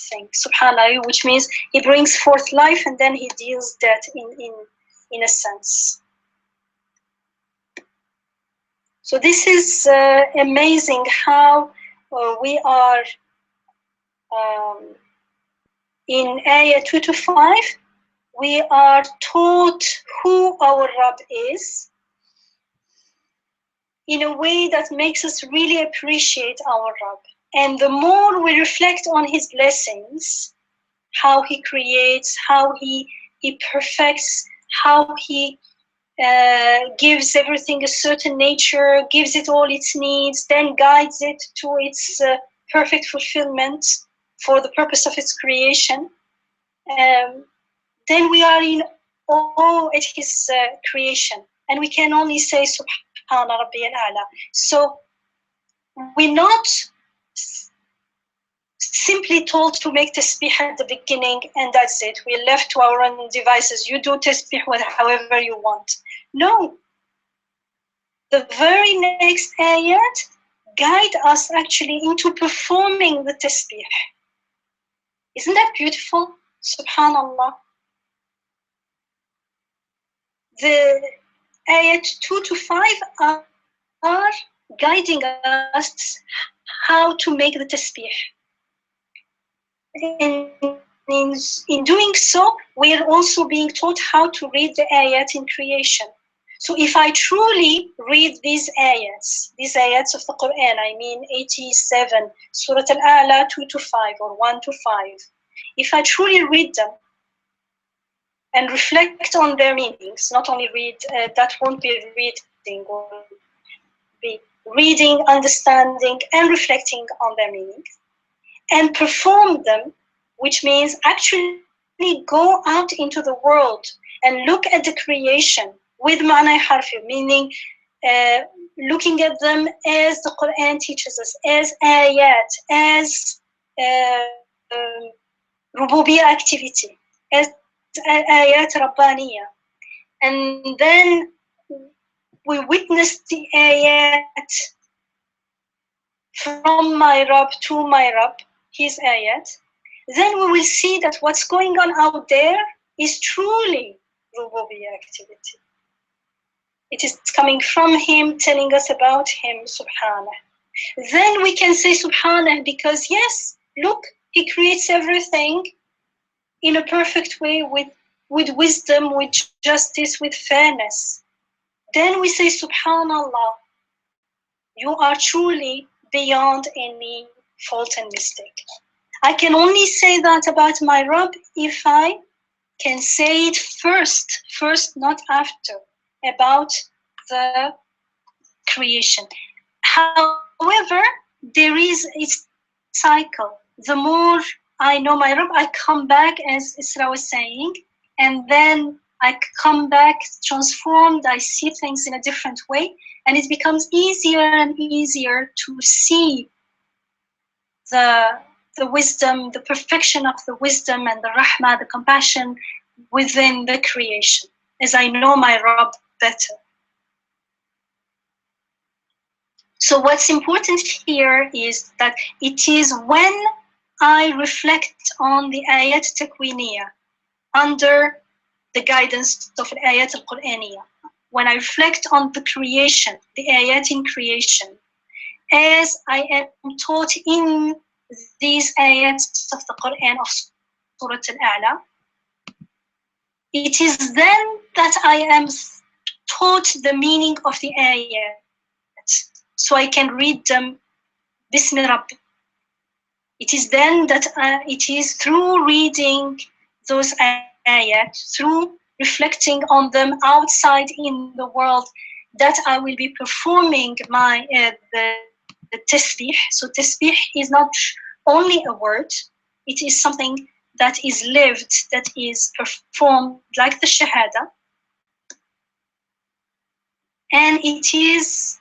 thing. Subhanallah, which means he brings forth life and then he deals death in a sense. So this is amazing how we are in ayah 2 to 5. We are taught who our Rabb is in a way that makes us really appreciate our Rabb. And the more we reflect on his blessings, how he creates, how he perfects, how he gives everything a certain nature, gives it all its needs, then guides it to its perfect fulfillment for the purpose of its creation, then we are in awe at his creation. And we can only say, Subhana Rabbi al-A'la. So we're not simply told to make tasbih at the beginning and that's it. We're left to our own devices. You do tasbih however you want. No. The very next ayat guide us actually into performing the tasbih. Isn't that beautiful? Subhanallah. The ayat 2 to 5 are guiding us how to make the tasbih. In doing so, we are also being taught how to read the ayat in creation. So if I truly read these ayats of the Quran, I mean 87, Surah Al-A'la 2 to 5 or 1 to 5, if I truly read them and reflect on their meanings, not only read, that won't be reading, will be reading, understanding, and reflecting on their meanings, and perform them, which means actually go out into the world and look at the creation with ma'na harfi, meaning looking at them as the Quran teaches us, as ayat, as rububiyya activity, as ayat rabbaniya. And then we witness the ayat from my Rabb to my Rabb, his ayat, then we will see that what's going on out there is truly rububiyya activity. It is coming from him, telling us about him, subhanah. Then we can say subhanah because yes, look, he creates everything in a perfect way with wisdom, with justice, with fairness. Then we say subhanallah, you are truly beyond any fault and mistake. I can only say that about my Rabb if I can say it first, not after, about the creation. However, there is a cycle. The more I know my Rabb, I come back, as Isra was saying, and then I come back transformed, I see things in a different way, and it becomes easier and easier to see the wisdom, the perfection of the wisdom and the rahmah, the compassion within the creation, as I know my Rabb better. So what's important here is that it is when I reflect on the ayat takwiniya under the guidance of the ayat al-Qur'aniyya, when I reflect on the creation, the ayat in creation, as I am taught in these ayats of the Quran of Surah Al-A'la, it is then that I am taught the meaning of the ayat, so I can read them Bismi Rabbi. It is then that it is through reading those ayat, through reflecting on them outside in the world, that I will be performing my the tasbih. So tasbih is not only a word, it is something that is lived, that is performed like the shahada. And it is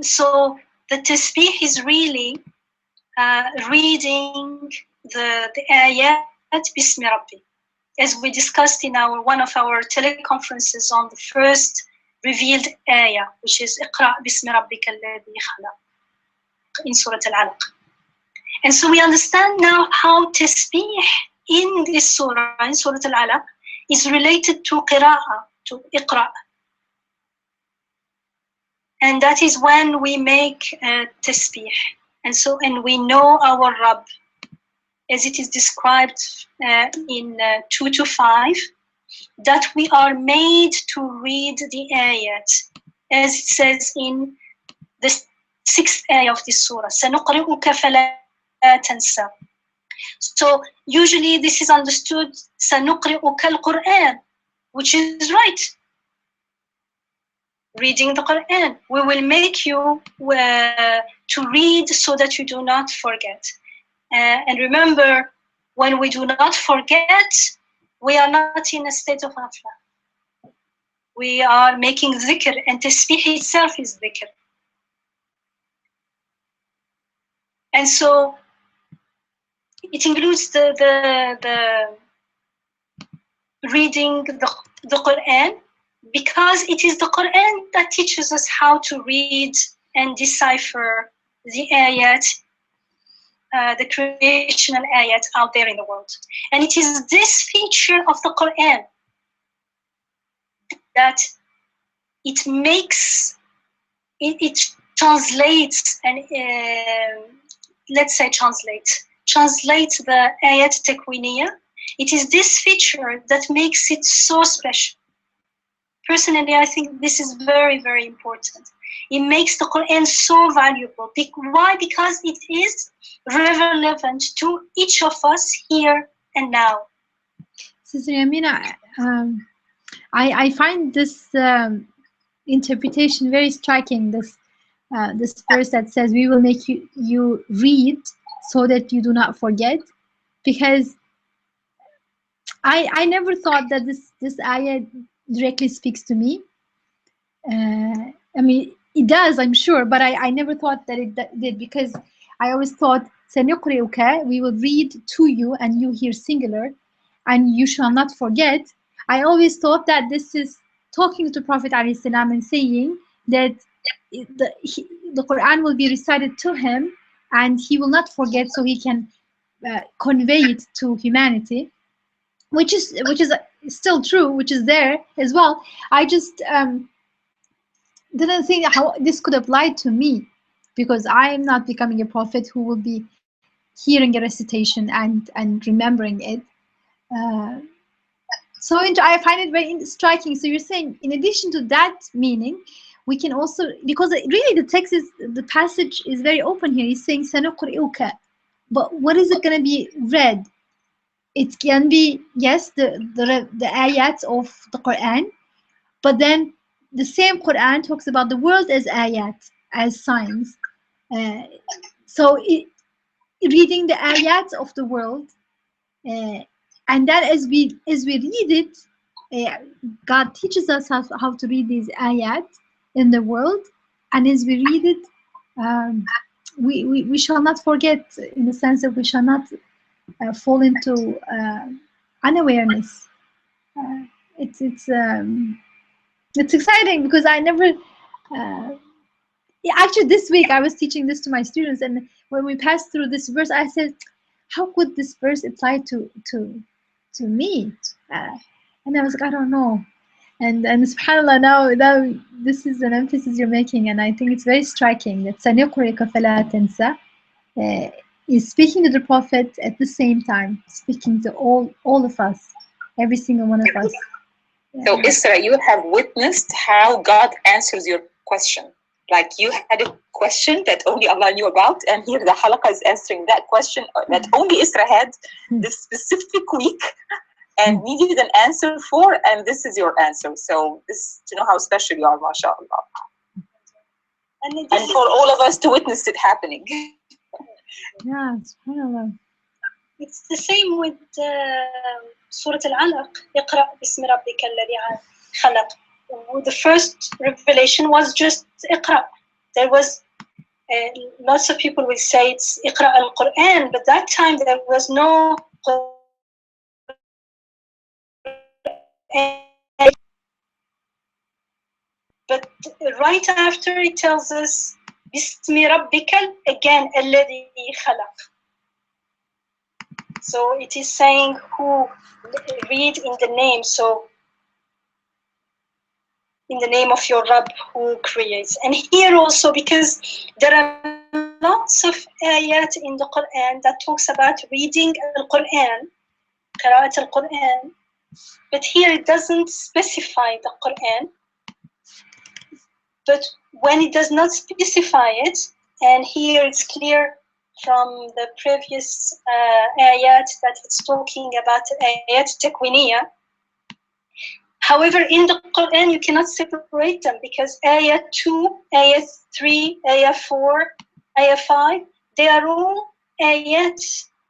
so the tasbih is really reading the ayat Bismi Rabbi, as we discussed in one of our teleconferences on the first revealed ayah, which is Iqra' Bismi Rabbika alladhi khalaq in Surah Al-Alaq. And so we understand now how tasbih in this surah, in Surah Al-Alaq, is related to qira'ah, to Iqra'. And that is when we make tasbih. And we know our Rabb, as it is described in 2 to 5, that we are made to read the ayat, as it says in the 6th ayah of this surah, سَنُقْرِئُكَ فَلَا تَنْسَى. So usually this is understood, سَنُقْرِئُكَ الْقُرْآنِ, which is right. Reading the Quran, we will make you to read so that you do not forget. And remember, when we do not forget, we are not in a state of ghafla. We are making dhikr, and tasbih itself is dhikr. And so it includes the reading the Quran, because it is the Quran that teaches us how to read and decipher the ayat, the creational ayat out there in the world. And it is this feature of the Quran that it makes, it translates, and let's say translates the ayat takwiniya. It is this feature that makes it so special. personally, I think this is very, very important. It makes the Quran so valuable. Why? Because it is relevant to each of us here and now. Sister Yamina, I find this interpretation very striking. This verse that says, "We will make you read so that you do not forget," because I never thought that this ayah directly speaks to me. I mean, it does, I'm sure, but I never thought that it did, because I always thought, "سَنُقْرِئُكَ," we will read to you, and you hear singular, and you shall not forget. I always thought that this is talking to Prophet ﷺ and saying that the Quran will be recited to him, and he will not forget, so he can convey it to humanity, which is still true, which is there as well. I just didn't think how this could apply to me, because I am not becoming a prophet who will be hearing a recitation and remembering it. So I find it very striking. So you're saying, in addition to that meaning, we can also, because really the passage is very open here. He's saying "سَنُقْرِئُكَ," but what is it going to be read? It can be, yes, the ayats of the Quran, but then the same Quran talks about the world as ayat, as signs. So reading the ayats of the world, and that as we read it, God teaches us how to read these ayat in the world, and as we read it, we shall not forget, in the sense that we shall not fall into unawareness. It's exciting, because I never. Actually, this week I was teaching this to my students, and when we passed through this verse, I said, "How could this verse apply to me?" And I was like, "I don't know." And subhanallah, now this is an emphasis you're making, and I think it's very striking that "سَنُقْرِئُكَ فَلَا تَنْسَ" is speaking to the Prophet, at the same time speaking to all of us, every single one of us. So Isra, you have witnessed how God answers your question. Like, you had a question that only Allah knew about, and here the halaqah is answering that question that only Isra had this specific week and needed an answer for, and this is your answer. So this, you know how special you are, mashallah. And for all of us to witness it happening. Yeah, subhanallah. It's the same with Surah Al-Alaq. اقرأ باسم ربك الذي خلق. The first revelation was just اقرأ. There was lots of people will say it's اقرأ al-Quran, but that time there was no Quran. But right after it tells us باسم ربك again الذي خلق. So it is saying who read in the name, so in the name of your Rabb who creates. And here also, because there are lots of ayat in the Quran that talks about reading al-Quran, qira'at al-Quran, but here it doesn't specify the Quran. But when it does not specify it, and here it's clear from the previous ayat that it's talking about ayat takwiniya. However, in the Quran, you cannot separate them, because ayat 2, ayat 3, ayat 4, ayat 5, they are all ayat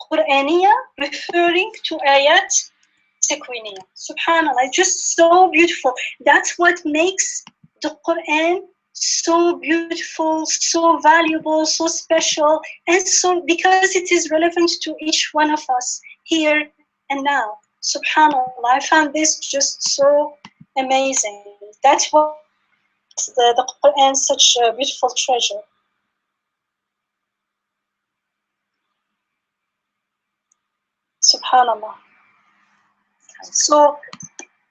Quraniya referring to ayat takwiniya. Subhanallah, just so beautiful. That's what makes the Quran so beautiful, so valuable, so special, and so because it is relevant to each one of us here and now. Subhanallah, I found this just so amazing. That's what the Quran is such a beautiful treasure. Subhanallah.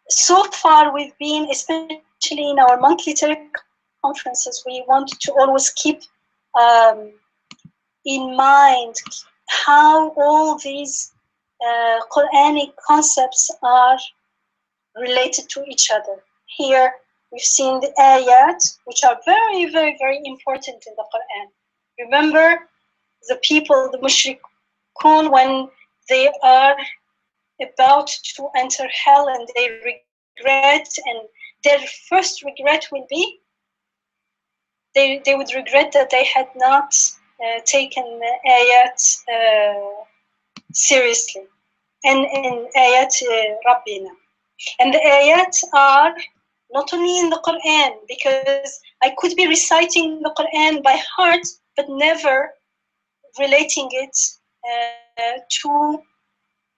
So far we've been, especially in our monthly conferences, we want to always keep in mind how all these Quranic concepts are related to each other. Here we've seen the ayat, which are very, very, very important in the Quran. Remember the people, the mushrikun, when they are about to enter hell and they regret, and their first regret will be they would regret that they had not taken the ayat seriously, and ayat Rabbina. And the ayat are not only in the Quran, because I could be reciting the Quran by heart, but never relating it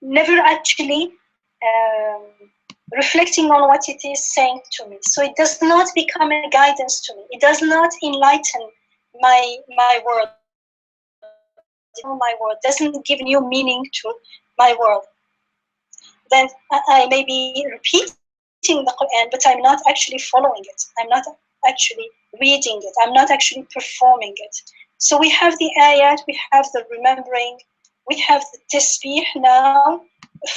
never actually reflecting on what it is saying to me. So it does not become a guidance to me. It does not enlighten my world. My world doesn't give new meaning to my world. Then I may be repeating the Quran, but I'm not actually following it. I'm not actually reading it. I'm not actually performing it. So we have the ayat, we have the remembering, we have the tasbih now.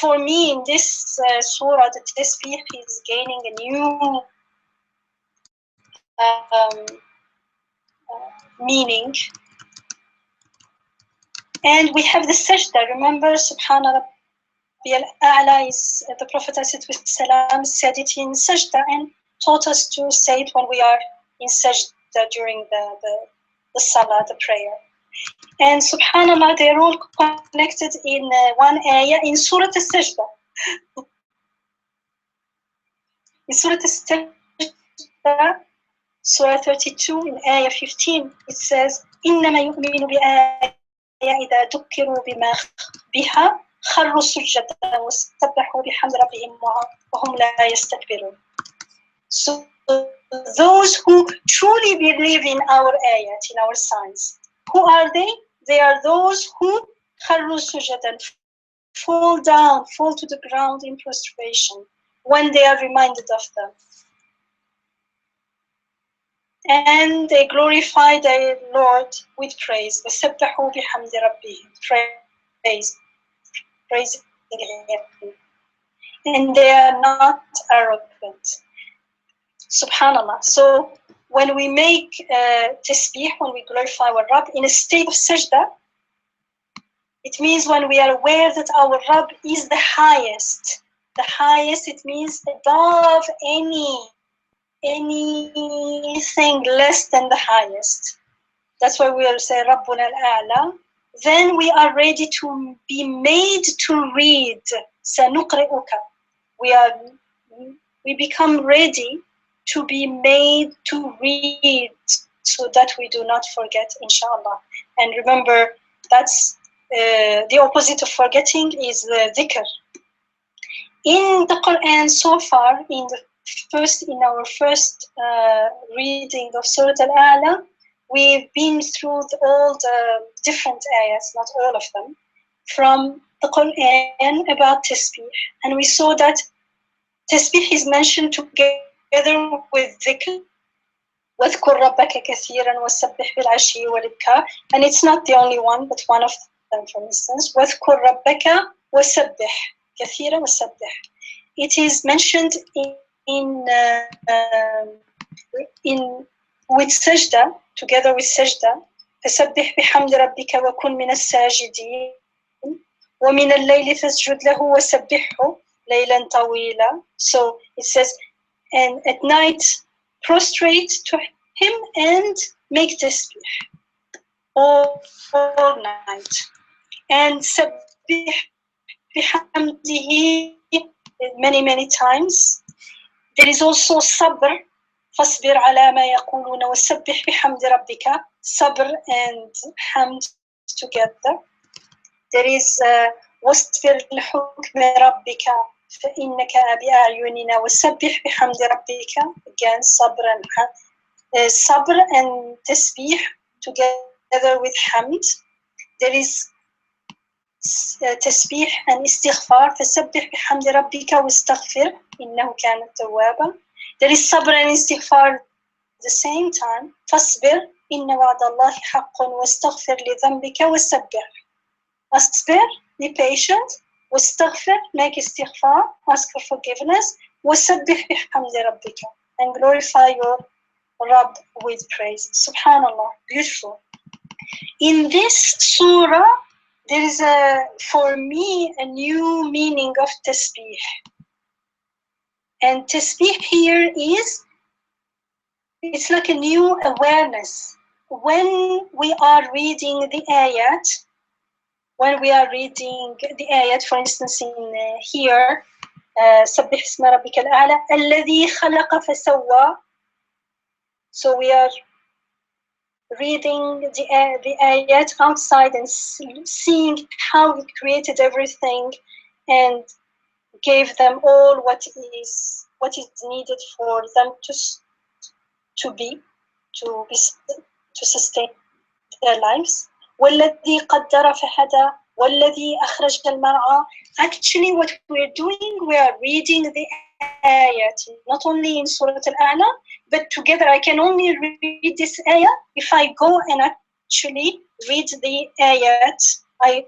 For me, in this surah, the tasbih is gaining a new meaning. And we have the sajda. Remember, Subhana Rabbi al-A'la is the Prophet ﷺ said it in sajda and taught us to say it when we are in sajda during the salah, the prayer. And subhanallah, they're all connected in one ayah in Surah al-Sajda. In Surah al-Sajda, Surah 32, in ayah 15, it says, إِنَّمَا يُؤْمِنُ بِآيَةٍ إِذَا ذُكِّرُوا بِهَا خَرُّوا سُجَّدًا وَسَبَّحُوا بِحَمْدِ رَبِّهِمْ وَهُمْ لَا يَسْتَكْبِرُونَ. So those who truly believe in our ayat, in our signs, who are they? They are those who خَرُّوا سُجَّدًا, fall down, fall to the ground in prostration when they are reminded of them. And they glorify their Lord with praise. وَسَبَّحُوا بِحَمْدِ رَبِّهِمْ, praising Him. And they are not arrogant. Subhanallah. So when we make tasbih, when we glorify our Rabb in a state of sajda, it means when we are aware that our Rabb is the highest. The highest, it means above anything less than the highest. That's why we will say Rabbuna al-A'la. Then we are ready to be made to read. سَنُقْرِئُكَ. We become ready to be made to read so that we do not forget, inshallah. And remember, that's the opposite of forgetting is the dhikr. In the Quran so far, in our first reading of Surah Al-A'la, we've been through all the different ayahs, not all of them, from the Quran about tasbih. And we saw that tasbih is mentioned together with dhikr. وَاذْكُرْ رَبَّكَ كَثِيرًا وَسَبِّحْ بِالْعَشِيِّ وَالْإِبْكَارِ. And it's not the only one, but one of them, for instance. وَاذْكُرْ رَبَّكَ وَسَبِّحْ كَثِيرًا وَسَبِّحْ. It is mentioned with sajda, together with sajda. فَسَبِّحْ بِحَمْدِ رَبِّكَ وَكُنْ مِنَ السَّاجِدِينَ وَمِنَ اللَّيْلِ فَاسْجُدْ لَهُ وَسَبِّحْهُ لَيْلًا طَوِيلًا. So it says, and at night prostrate to him and make tasbih all night. And sabbih bihamdihi many times. There is also sabr. فاصبر على ما يقولون وسبح بحمد ربك. Sabr and hamd together. There is واصبر لحكم ربك فإنك بأعيننا وسبح بحمد ربك. Again, sabr and tasbih together with hamd. There is تسبيح and istighfar. فسبح بحمد ربك واستغفر إنه كان توابا. There is sabr and istighfar at the same time. فاصبر إن وعد الله حق واستغفر لذنبك وسبح. أصبر, be patient. واستغفر, make istighfar, ask for forgiveness. وَسَبِّحْ بِحَمْدِ رَبِّكَ, and glorify your Rabb with praise. Subhanallah, beautiful. In this surah, there is for me, a new meaning of tasbih. And tasbih here it's like a new awareness. When we are reading the ayat, for instance, in here, سبح اسم ربك الأعلى الذي خلق فسوى. So we are reading the ayat outside and seeing how he created everything and gave them all what is needed for them to sustain their lives. والذي قدر فهدى والذي أخرج المرعى. Actually, what we're doing, we are reading the ayat, not only in Surah Al-A'la, but together. I can only read this ayah if I go and actually read the ayat. I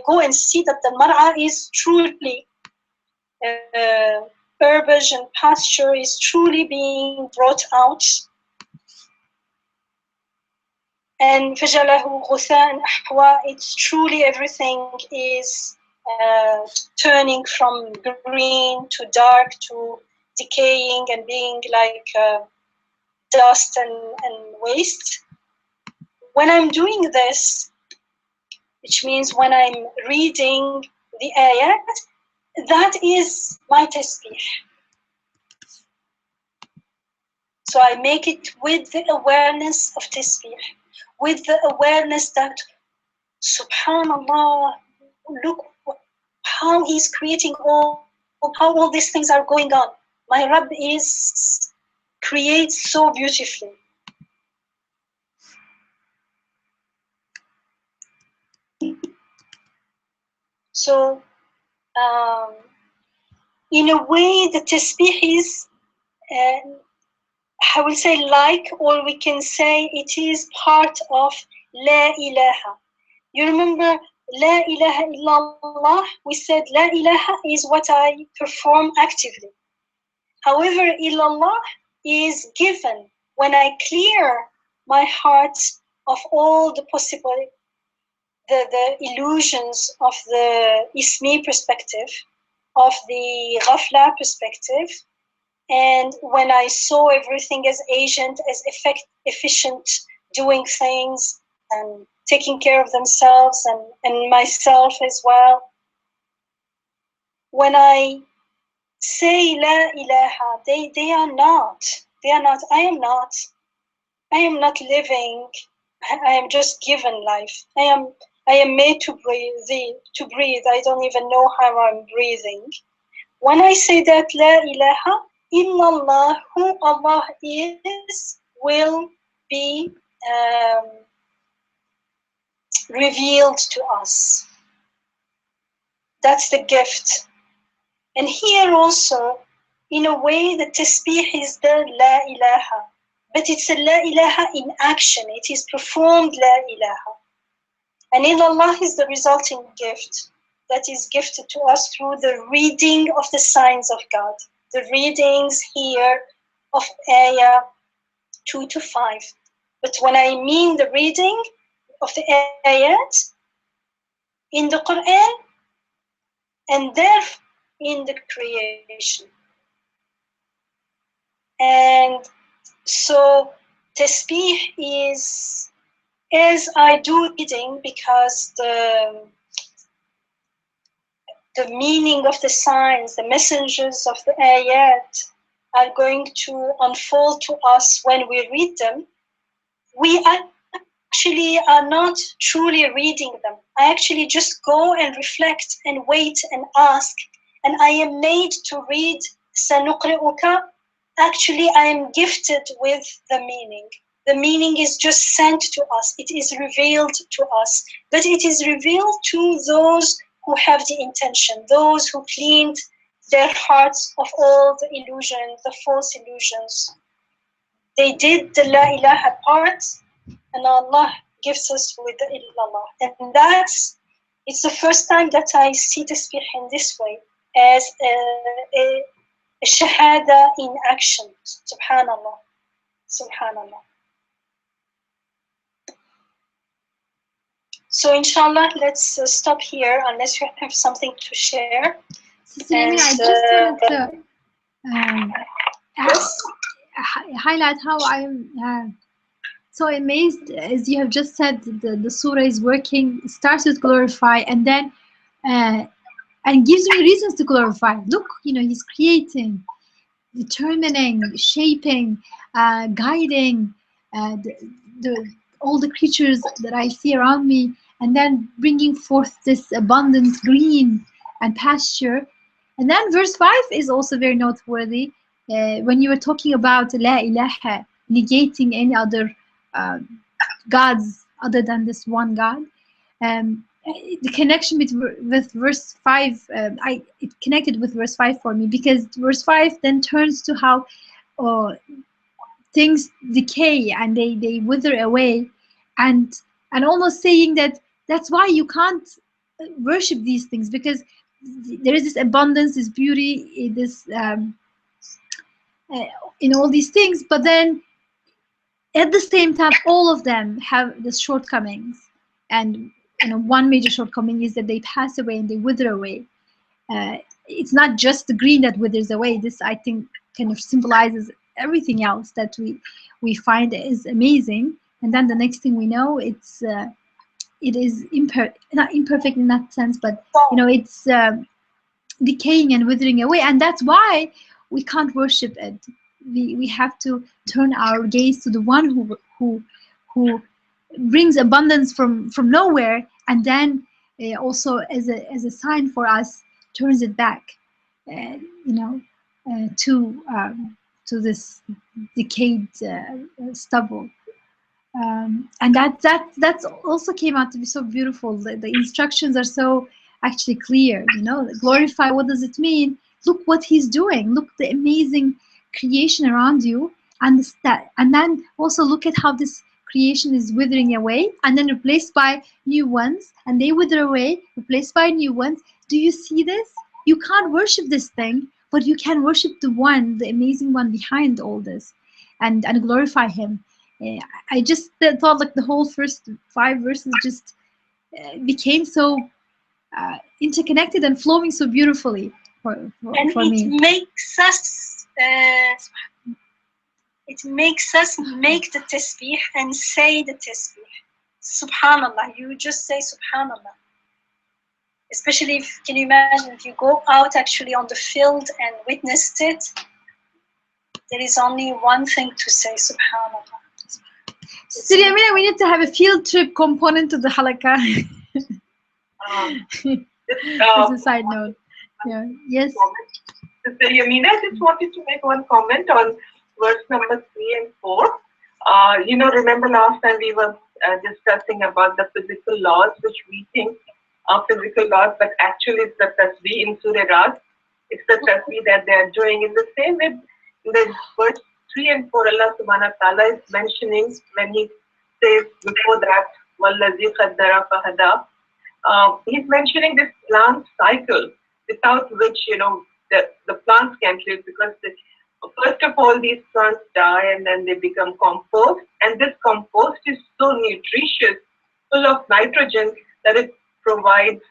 go and see that the mar'a is truly herbage and pasture is truly being brought out. And فَجَلَهُ غُثَاءً أَحْوَى, it's truly everything is turning from green to dark to decaying and being like dust and waste. When I'm doing this, which means when I'm reading the ayat, that is my tasbih. So I make it with the awareness of tasbih, with the awareness that, subhanallah, look how he's creating how all these things are going on. My Rabb creates so beautifully. So, in a way, the tasbih is, I will say, or we can say it is part of La ilaha. You remember La ilaha illallah? We said La ilaha is what I perform actively. However, illallah is given when I clear my heart of all the possible, the illusions of the ismi perspective, of the ghafla perspective, and when I saw everything as agent, as efficient, doing things and taking care of themselves and myself as well. When I say La ilaha, they are not. I am not living. I am just given life. I am made to breathe. I don't even know how I'm breathing. When I say that La ilaha illallah, who Allah is, will be revealed to us. That's the gift. And here also, in a way, the tasbih is the La ilaha, but it's a La ilaha in action. It is performed La ilaha. And illallah is the resulting gift that is gifted to us through the reading of the signs of God. The readings here of ayah 2 to 5. But when I mean the reading of the ayat in the Quran and there in the creation. And so tasbih is, as I do reading, because the meaning of the signs, the messengers of the ayat are going to unfold to us when we read them, we actually are not truly reading them. I actually just go and reflect and wait and ask, and I am made to read سَنُقْرِئُكَ. Actually, I am gifted with the meaning. The meaning is just sent to us. It is revealed to us, but it is revealed to those who have the intention, those who cleaned their hearts of all the illusions, the false illusions. They did the La ilaha part, and Allah gives us with the illallah. And it's the first time that I see tasbih in this way, as الشهادة in action. Subhanallah. Subhanallah. So inshallah, let's stop here unless you have something to share. Sister Yamina, I just wanted to highlight how I'm so amazed, as you have just said, the surah is working, starts with glorify, and then and gives me reasons to glorify. Look, he's creating, determining, shaping, guiding all the creatures that I see around me, and then bringing forth this abundant green and pasture. And then verse 5 is also very noteworthy. When you were talking about La ilaha, negating any other gods other than this one God. The connection with verse 5, it connected with verse 5 for me, because verse 5 then turns to how things decay and they wither away, and almost saying that that's why you can't worship these things, because there is this abundance, this beauty, this in all these things, but then at the same time all of them have the shortcomings. And one major shortcoming is that they pass away and they wither away. It's not just the green that withers away. This, I think, kind of symbolizes everything else that we find is amazing. And then the next thing we know, it is not imperfect in that sense, but it's decaying and withering away, and that's why we can't worship it. We have to turn our gaze to the one who brings abundance from nowhere, and then also as a sign for us turns it back, to this decayed stubble. And that's also came out to be so beautiful. The instructions are so actually clear. Glorify, what does it mean? Look what he's doing. Look the amazing creation around you, and then also look at how this creation is withering away and then replaced by new ones, and they wither away, replaced by new ones. Do you see this? You can't worship this thing, but you can worship the amazing one behind all this, and glorify him. I just thought like the whole first 5 verses just became so interconnected and flowing so beautifully for me. It makes us make the tasbih and say the tasbih. Subhanallah, you just say Subhanallah. Especially can you imagine if you go out actually on the field and witnessed it, there is only one thing to say, Subhanallah. Sister Yamina, we need to have a field trip component to the halakah. As a side note. Yeah. Yes. Sister Yamina, I just wanted to make one comment on verse number 3 and 4. Remember last time we were discussing about the physical laws, which we think are physical laws, but actually it's the tasbih in Surah Ras. It's the tasbih that they are doing. In the same way, in the verse 3 and 4, Allah subhanahu wa ta'ala is mentioning, when he says before that, وَالَّذِي قَدَّرَ فَهَدَى, he's mentioning this plant cycle, without which, the plants can't live, because first of all, these plants die and then they become compost, and this compost is so nutritious, full of nitrogen, that it provides,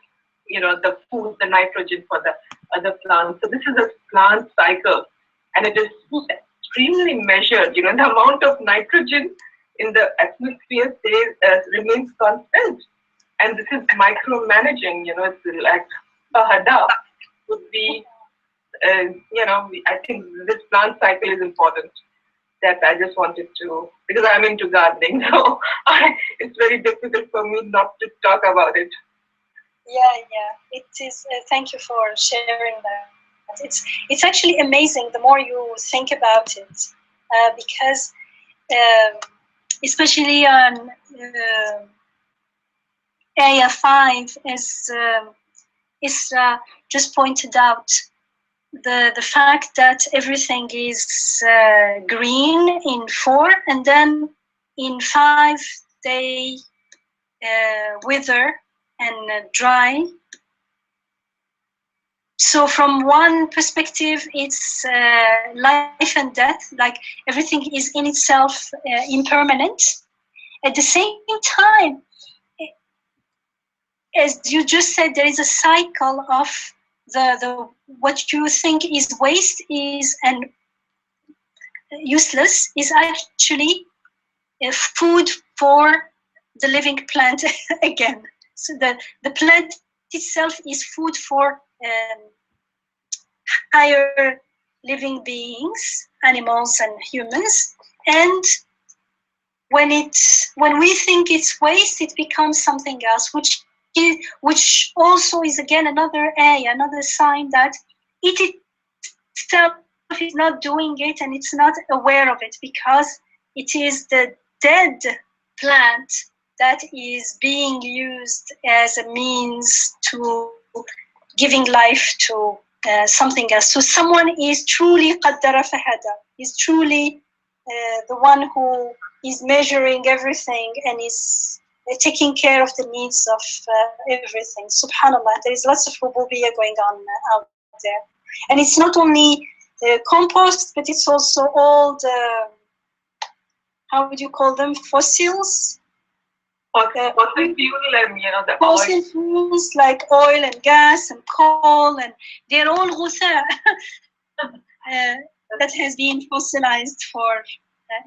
the food, the nitrogen for the other plants. So this is a plant cycle, and it is extremely measured. The amount of nitrogen in the atmosphere remains constant, and this is micromanaging. It's like Fahada would be. I think this plant cycle is important. That I just wanted to, because I'm into gardening, so it's very difficult for me not to talk about it. Yeah, it is. Thank you for sharing that. It's actually amazing the more you think about it, because especially on Ayah 5, as Isra just pointed out, the fact that everything is green in 4, and then in 5 they wither and dry. So from one perspective, it's life and death, like everything is in itself impermanent. At the same time, as you just said, there is a cycle of the what you think is waste is and useless is actually food for the living plant again. So the plant itself is food for higher living beings, animals and humans. And when we think it's waste, it becomes something else, which also is again another sign that it itself is not doing it and it's not aware of it, because it is the dead plant that is being used as a means to giving life to something else. So someone is truly qaddara fahada, is truly the one who is measuring everything and is taking care of the needs of everything. Subhanallah, there is lots of rububiyyah going on out there. And it's not only compost, but it's also all the, how would you call them, fossils? Fossil fuel and, the fossil fuels like oil and gas and coal, and they're all ghutha that has been fossilized for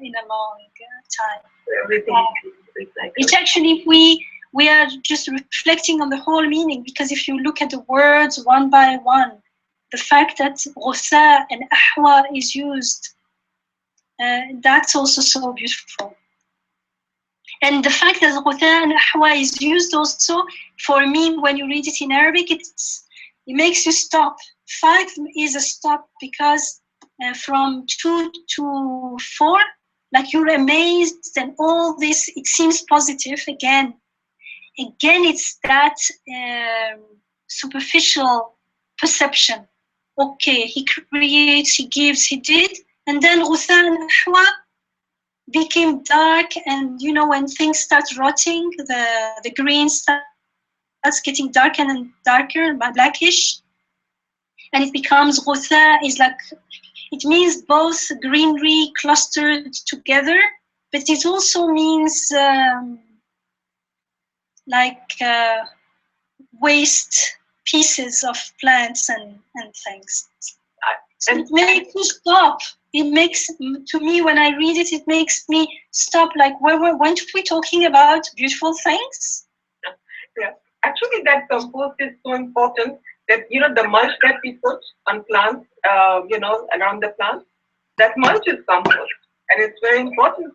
in a long time. Everything is recycled. It's actually, if we are just reflecting on the whole meaning, because if you look at the words one by one, the fact that ghutha and ahwa is used, that's also so beautiful. And the fact that ghutha and ahwa is used also, for me, when you read it in Arabic, it makes you stop. 5 is a stop, because from 2 to 4, like you're amazed and all this, it seems positive. Again, it's that superficial perception. Okay, he creates, he gives, he did, and then ghutha and ahwa became dark, and when things start rotting, the green starts getting darker and darker, blackish, and it becomes ghutha. Is like, it means both greenery clustered together, but it also means waste pieces of plants and things. So it makes you stop. It makes, to me, when I read it, it makes me stop. Like, weren't we talking about beautiful things? Yeah. Actually, that compost is so important that, the mulch that we put on plants, around the plants, that mulch is compost. And it's very important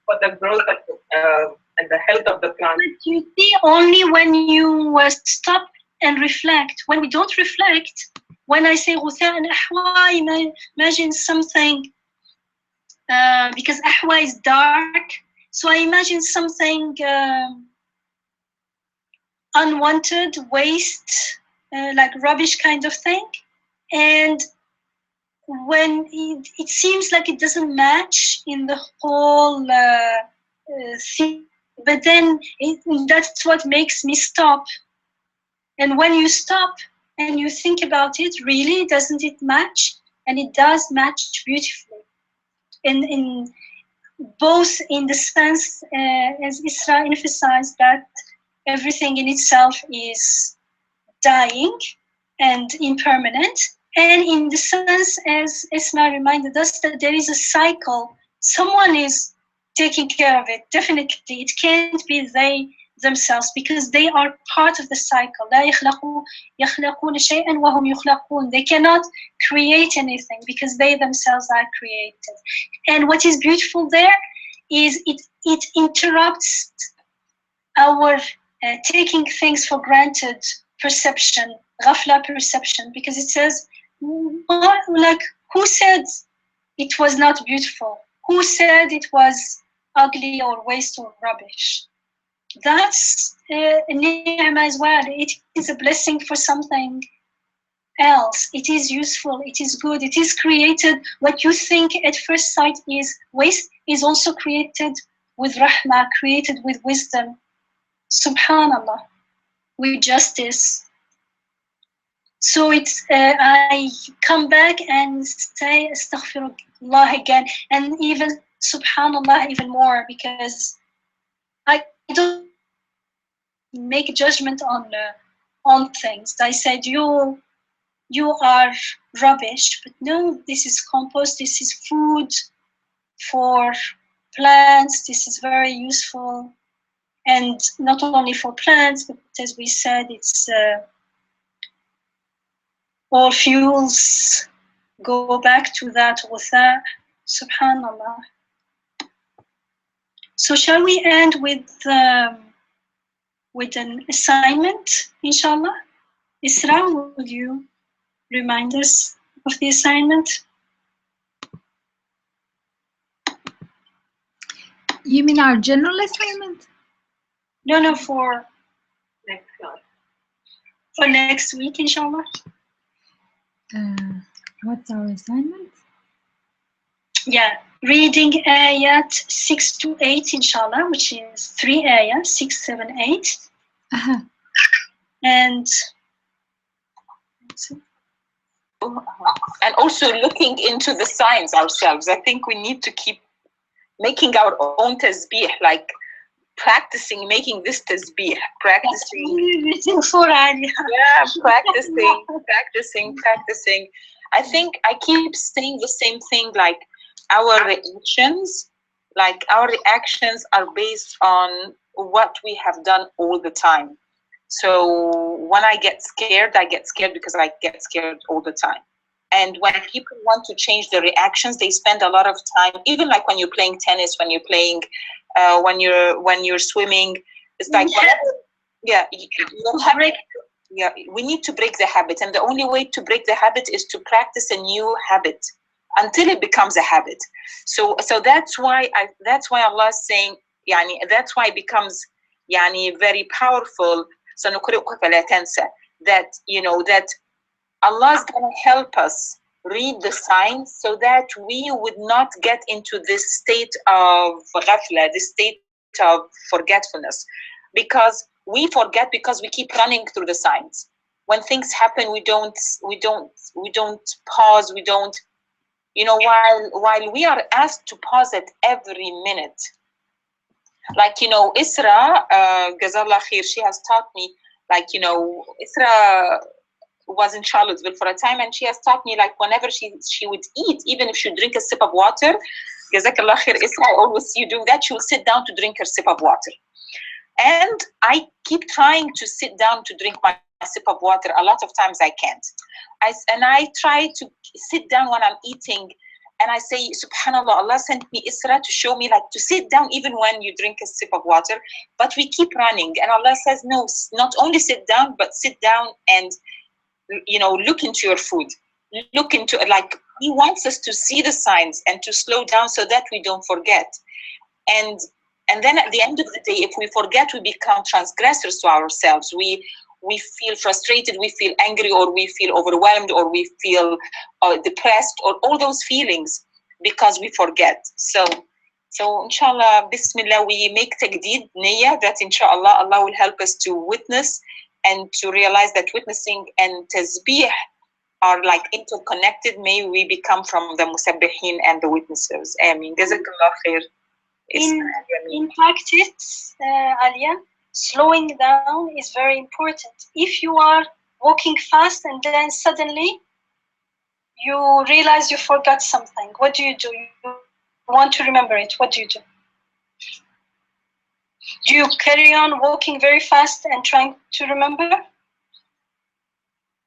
for the growth of and the health of the plant. But you see, only when you stop and reflect. When we don't reflect, when I say ghutha and ahwa, I imagine something, because ahwa is dark, so I imagine something unwanted, waste, like rubbish kind of thing. And when it seems like it doesn't match in the whole thing, but then that's what makes me stop. And when you stop and you think about it, really, doesn't it match? And it does match beautifully. In both in the sense, as Isra emphasized, that everything in itself is dying and impermanent, and in the sense, as Isra reminded us, that there is a cycle. Someone is taking care of it. Definitely, it can't be they themselves, because they are part of the cycle. لا يخلقون شيئا وهم يخلقون. They cannot create anything because they themselves are created. And what is beautiful there is it interrupts our taking things for granted perception, ghafla perception, because it says, like, who said it was not beautiful? Who said it was ugly or waste or rubbish? That's a ni'mah as well. It is a blessing for something else. It is useful, it is good, it is created. What you think at first sight is waste is also created with rahmah, created with wisdom. Subhanallah, with justice. So it's I come back and say astaghfirullah again, and even subhanallah even more, because I don't make a judgment on things. I said you are rubbish, but no, this is compost, this is food for plants, this is very useful, and not only for plants, but as we said, it's all fuels go back to that ghusa. Subhanallah. So shall we end with an assignment, inshallah? Isra, would you remind us of the assignment? You mean our general assignment? No, for Next class. for next week, inshallah. What's our assignment? Yeah, reading ayat 6 to 8, inshallah, which is 3 ayat, 6, 7, 8. Uh-huh. And also looking into the signs ourselves. I think we need to keep making our own tasbih, like practicing making this tasbih, practicing. for Alia. Yeah, practicing. I think I keep saying the same thing, like our reactions are based on what we have done all the time. So when I get scared because I get scared all the time. And when people want to change their reactions, they spend a lot of time, even like when you're playing tennis, when you're playing, when you're swimming, it's like, yeah, you don't have it. Yeah, we need to break the habit, and the only way to break the habit is to practice a new habit until it becomes a habit. So that's why Allah is saying, yani, that's why it becomes yani very powerful. That that Allah is going to help us read the signs so that we would not get into this state of ghafla, this state of forgetfulness, because we forget because we keep running through the signs. When things happen, we don't pause. We don't, while we are asked to pause at every minute. Like, Isra, Jazallah khair, she has taught me, like, Isra was in Charlottesville for a time, and she has taught me, like, whenever she would eat, even if she would drink a sip of water, Jazakallah khair, Isra, I always see you doing that, she will sit down to drink her sip of water. And I keep trying to sit down to drink my sip of water. A lot of times I can't. I try to sit down when I'm eating, and I say, subhanallah, Allah sent me Isra to show me, like, to sit down even when you drink a sip of water, but we keep running. And Allah says, no, not only sit down, but sit down and, look into your food. Look into it. Like, He wants us to see the signs and to slow down so that we don't forget. And then at the end of the day, if we forget, we become transgressors to ourselves. We feel frustrated, we feel angry, or we feel overwhelmed, or we feel depressed, or all those feelings because we forget. So inshallah, bismillah, we make taqdeed niyyah that inshallah Allah will help us to witness and to realize that witnessing and tasbih are like interconnected. May we become from the musabbihin and the witnesses. Ameen. Jazakallah khair. In practice, Alia, slowing down is very important. If you are walking fast and then suddenly you realize you forgot something, what do? You want to remember it, what do? Do you carry on walking very fast and trying to remember?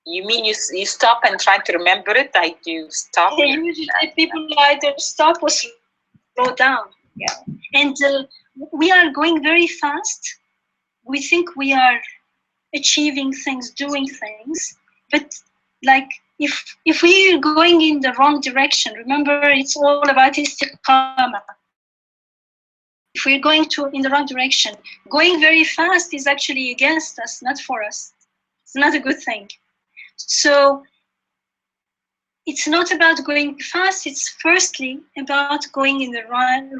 You mean you stop and try to remember it? Like, you stop? Yeah, usually people either stop or slow down. Yeah. And we are going very fast. We think we are achieving things, doing things, but like if we are going in the wrong direction, remember it's all about istiqamah. If we're going in the wrong direction, going very fast is actually against us, not for us. It's not a good thing. So it's not about going fast, it's firstly about going in the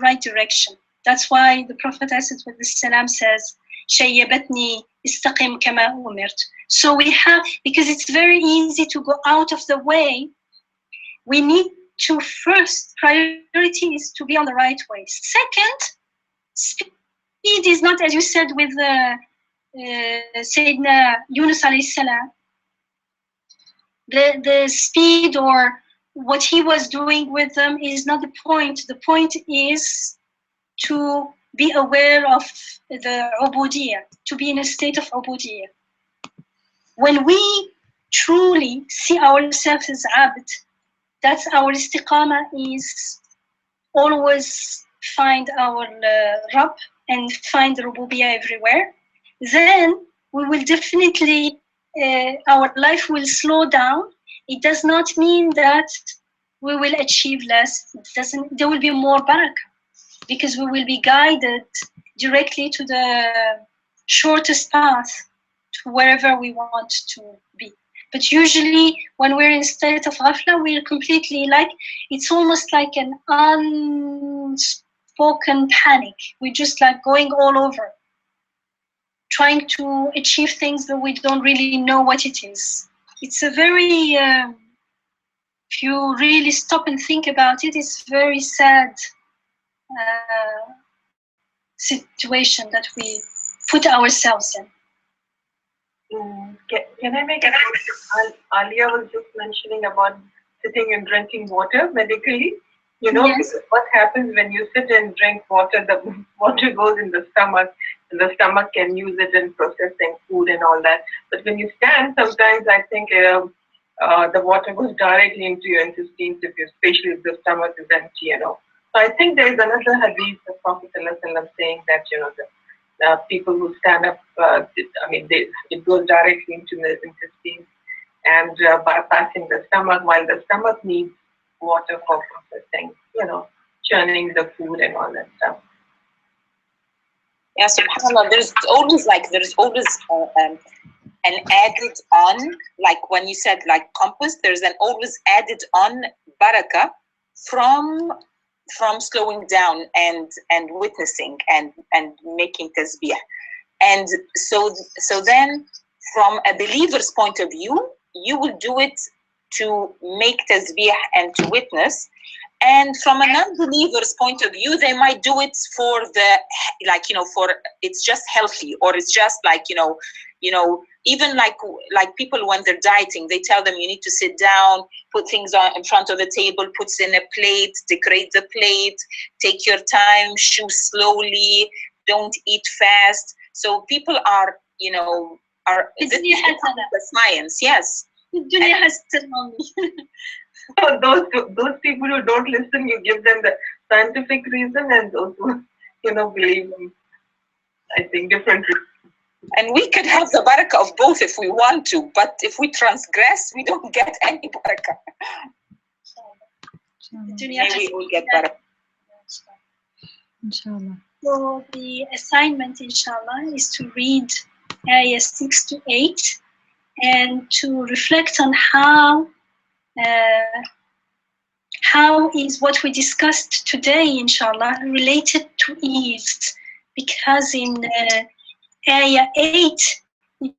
right direction. That's why the Prophet ﷺ says, شيبتني استقم كما أمرت. So we have, because it's very easy to go out of the way, we need to first, priority is to be on the right way. Second, speed is not, as you said with Sayyidina Yunus alayhi salam, the speed or what he was doing with them is not the point. The point is to be aware of the ubudiyah, to be in a state of ubudiyah. When we truly see ourselves as abd, that's our istiqamah is always find our Rabb and find the rububiyah everywhere, then we will definitely, our life will slow down. It does not mean that we will achieve less. There will be more barakah, because we will be guided directly to the shortest path to wherever we want to be. But usually when we're in a state of ghafla, we're completely like, it's almost like an unspoken panic. We're just like going all over, trying to achieve things that we don't really know what it is. It's a very, if you really stop and think about it, it's very sad situation that we put ourselves in. Can I make a comment? Alia was just mentioning about sitting and drinking water medically. You know, Yes. what happens when you sit and drink water, the water goes in the stomach, and the stomach can use it in processing food and all that. But when you stand, sometimes I think the water goes directly into your intestines, especially if the stomach is empty, you know. So I think there is another hadith of Prophet ﷺ saying that, you know, the people who stand up, it goes directly into the intestines and bypassing the stomach, while the stomach needs water for processing, you know, churning the food and all that stuff. Yeah, subhanAllah, there's always an added on, like when you said like compass, there's an always added on barakah from slowing down and witnessing and making tasbih. And so then from a believer's point of view, you will do it to make tasbih and to witness. And from a non-believer's point of view, they might do it for the, like, you know, for it's just healthy, or it's just like, you know, even like people when they're dieting, they tell them you need to sit down, put things on in front of the table, puts in a plate, decorate the plate, take your time, chew slowly, don't eat fast. So people are, you know, this is the science, yes. So those people who don't listen, you give them the scientific reason, and those who, you know, believe in, I think, different reasons. And we could have the barakah of both if we want to, but if we transgress, we don't get any barakah. May we all get barakah. Inshallah. So the assignment, inshallah, is to read ayah 6 to 8 and to reflect on how is what we discussed today, inshallah, related to ease. Because in ayah 8, it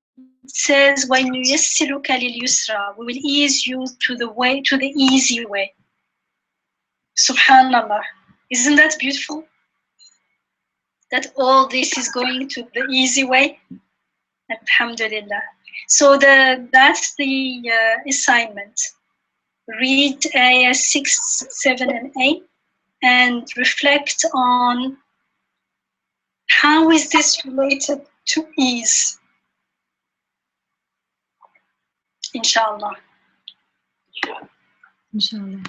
says, وَنُيَسِّرُكَ لِلْيُسْرَى, we will ease you to the easy way. Subhanallah. Isn't that beautiful? That all this is going to the easy way? Alhamdulillah. So that's the assignment. Read ayah 6, 7, and 8 and reflect on how is this related to ease. Inshallah. Inshallah.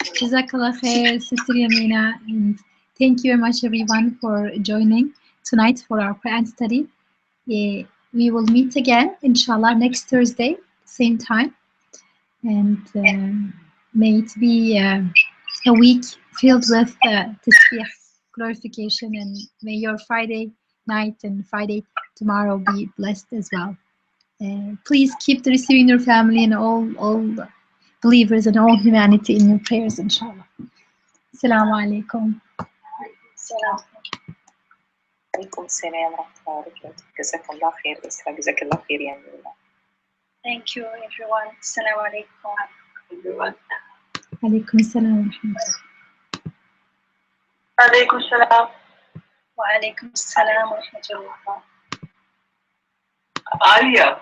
Jazakallah khair, Sister Yamina, and thank you very much everyone for joining tonight for our Quran study. We will meet again, inshallah, next Thursday, same time. And may it be a week filled with tasbih, glorification, and may your Friday night and Friday tomorrow be blessed as well. Please keep the receiving your family and all believers and all humanity in your prayers, inshallah. Assalamu alaikum. Salam. عليكم السلام ورحمة الله وبركاته. جزاك الله خير إسراء، جزاك الله خير يا يمينة. Thank you everyone. Assalamu alaikum. Everyone. عليكم السلام ورحمة الله. عليكم السلام. Wa alaikum assalam wa rahmatullah. Alia.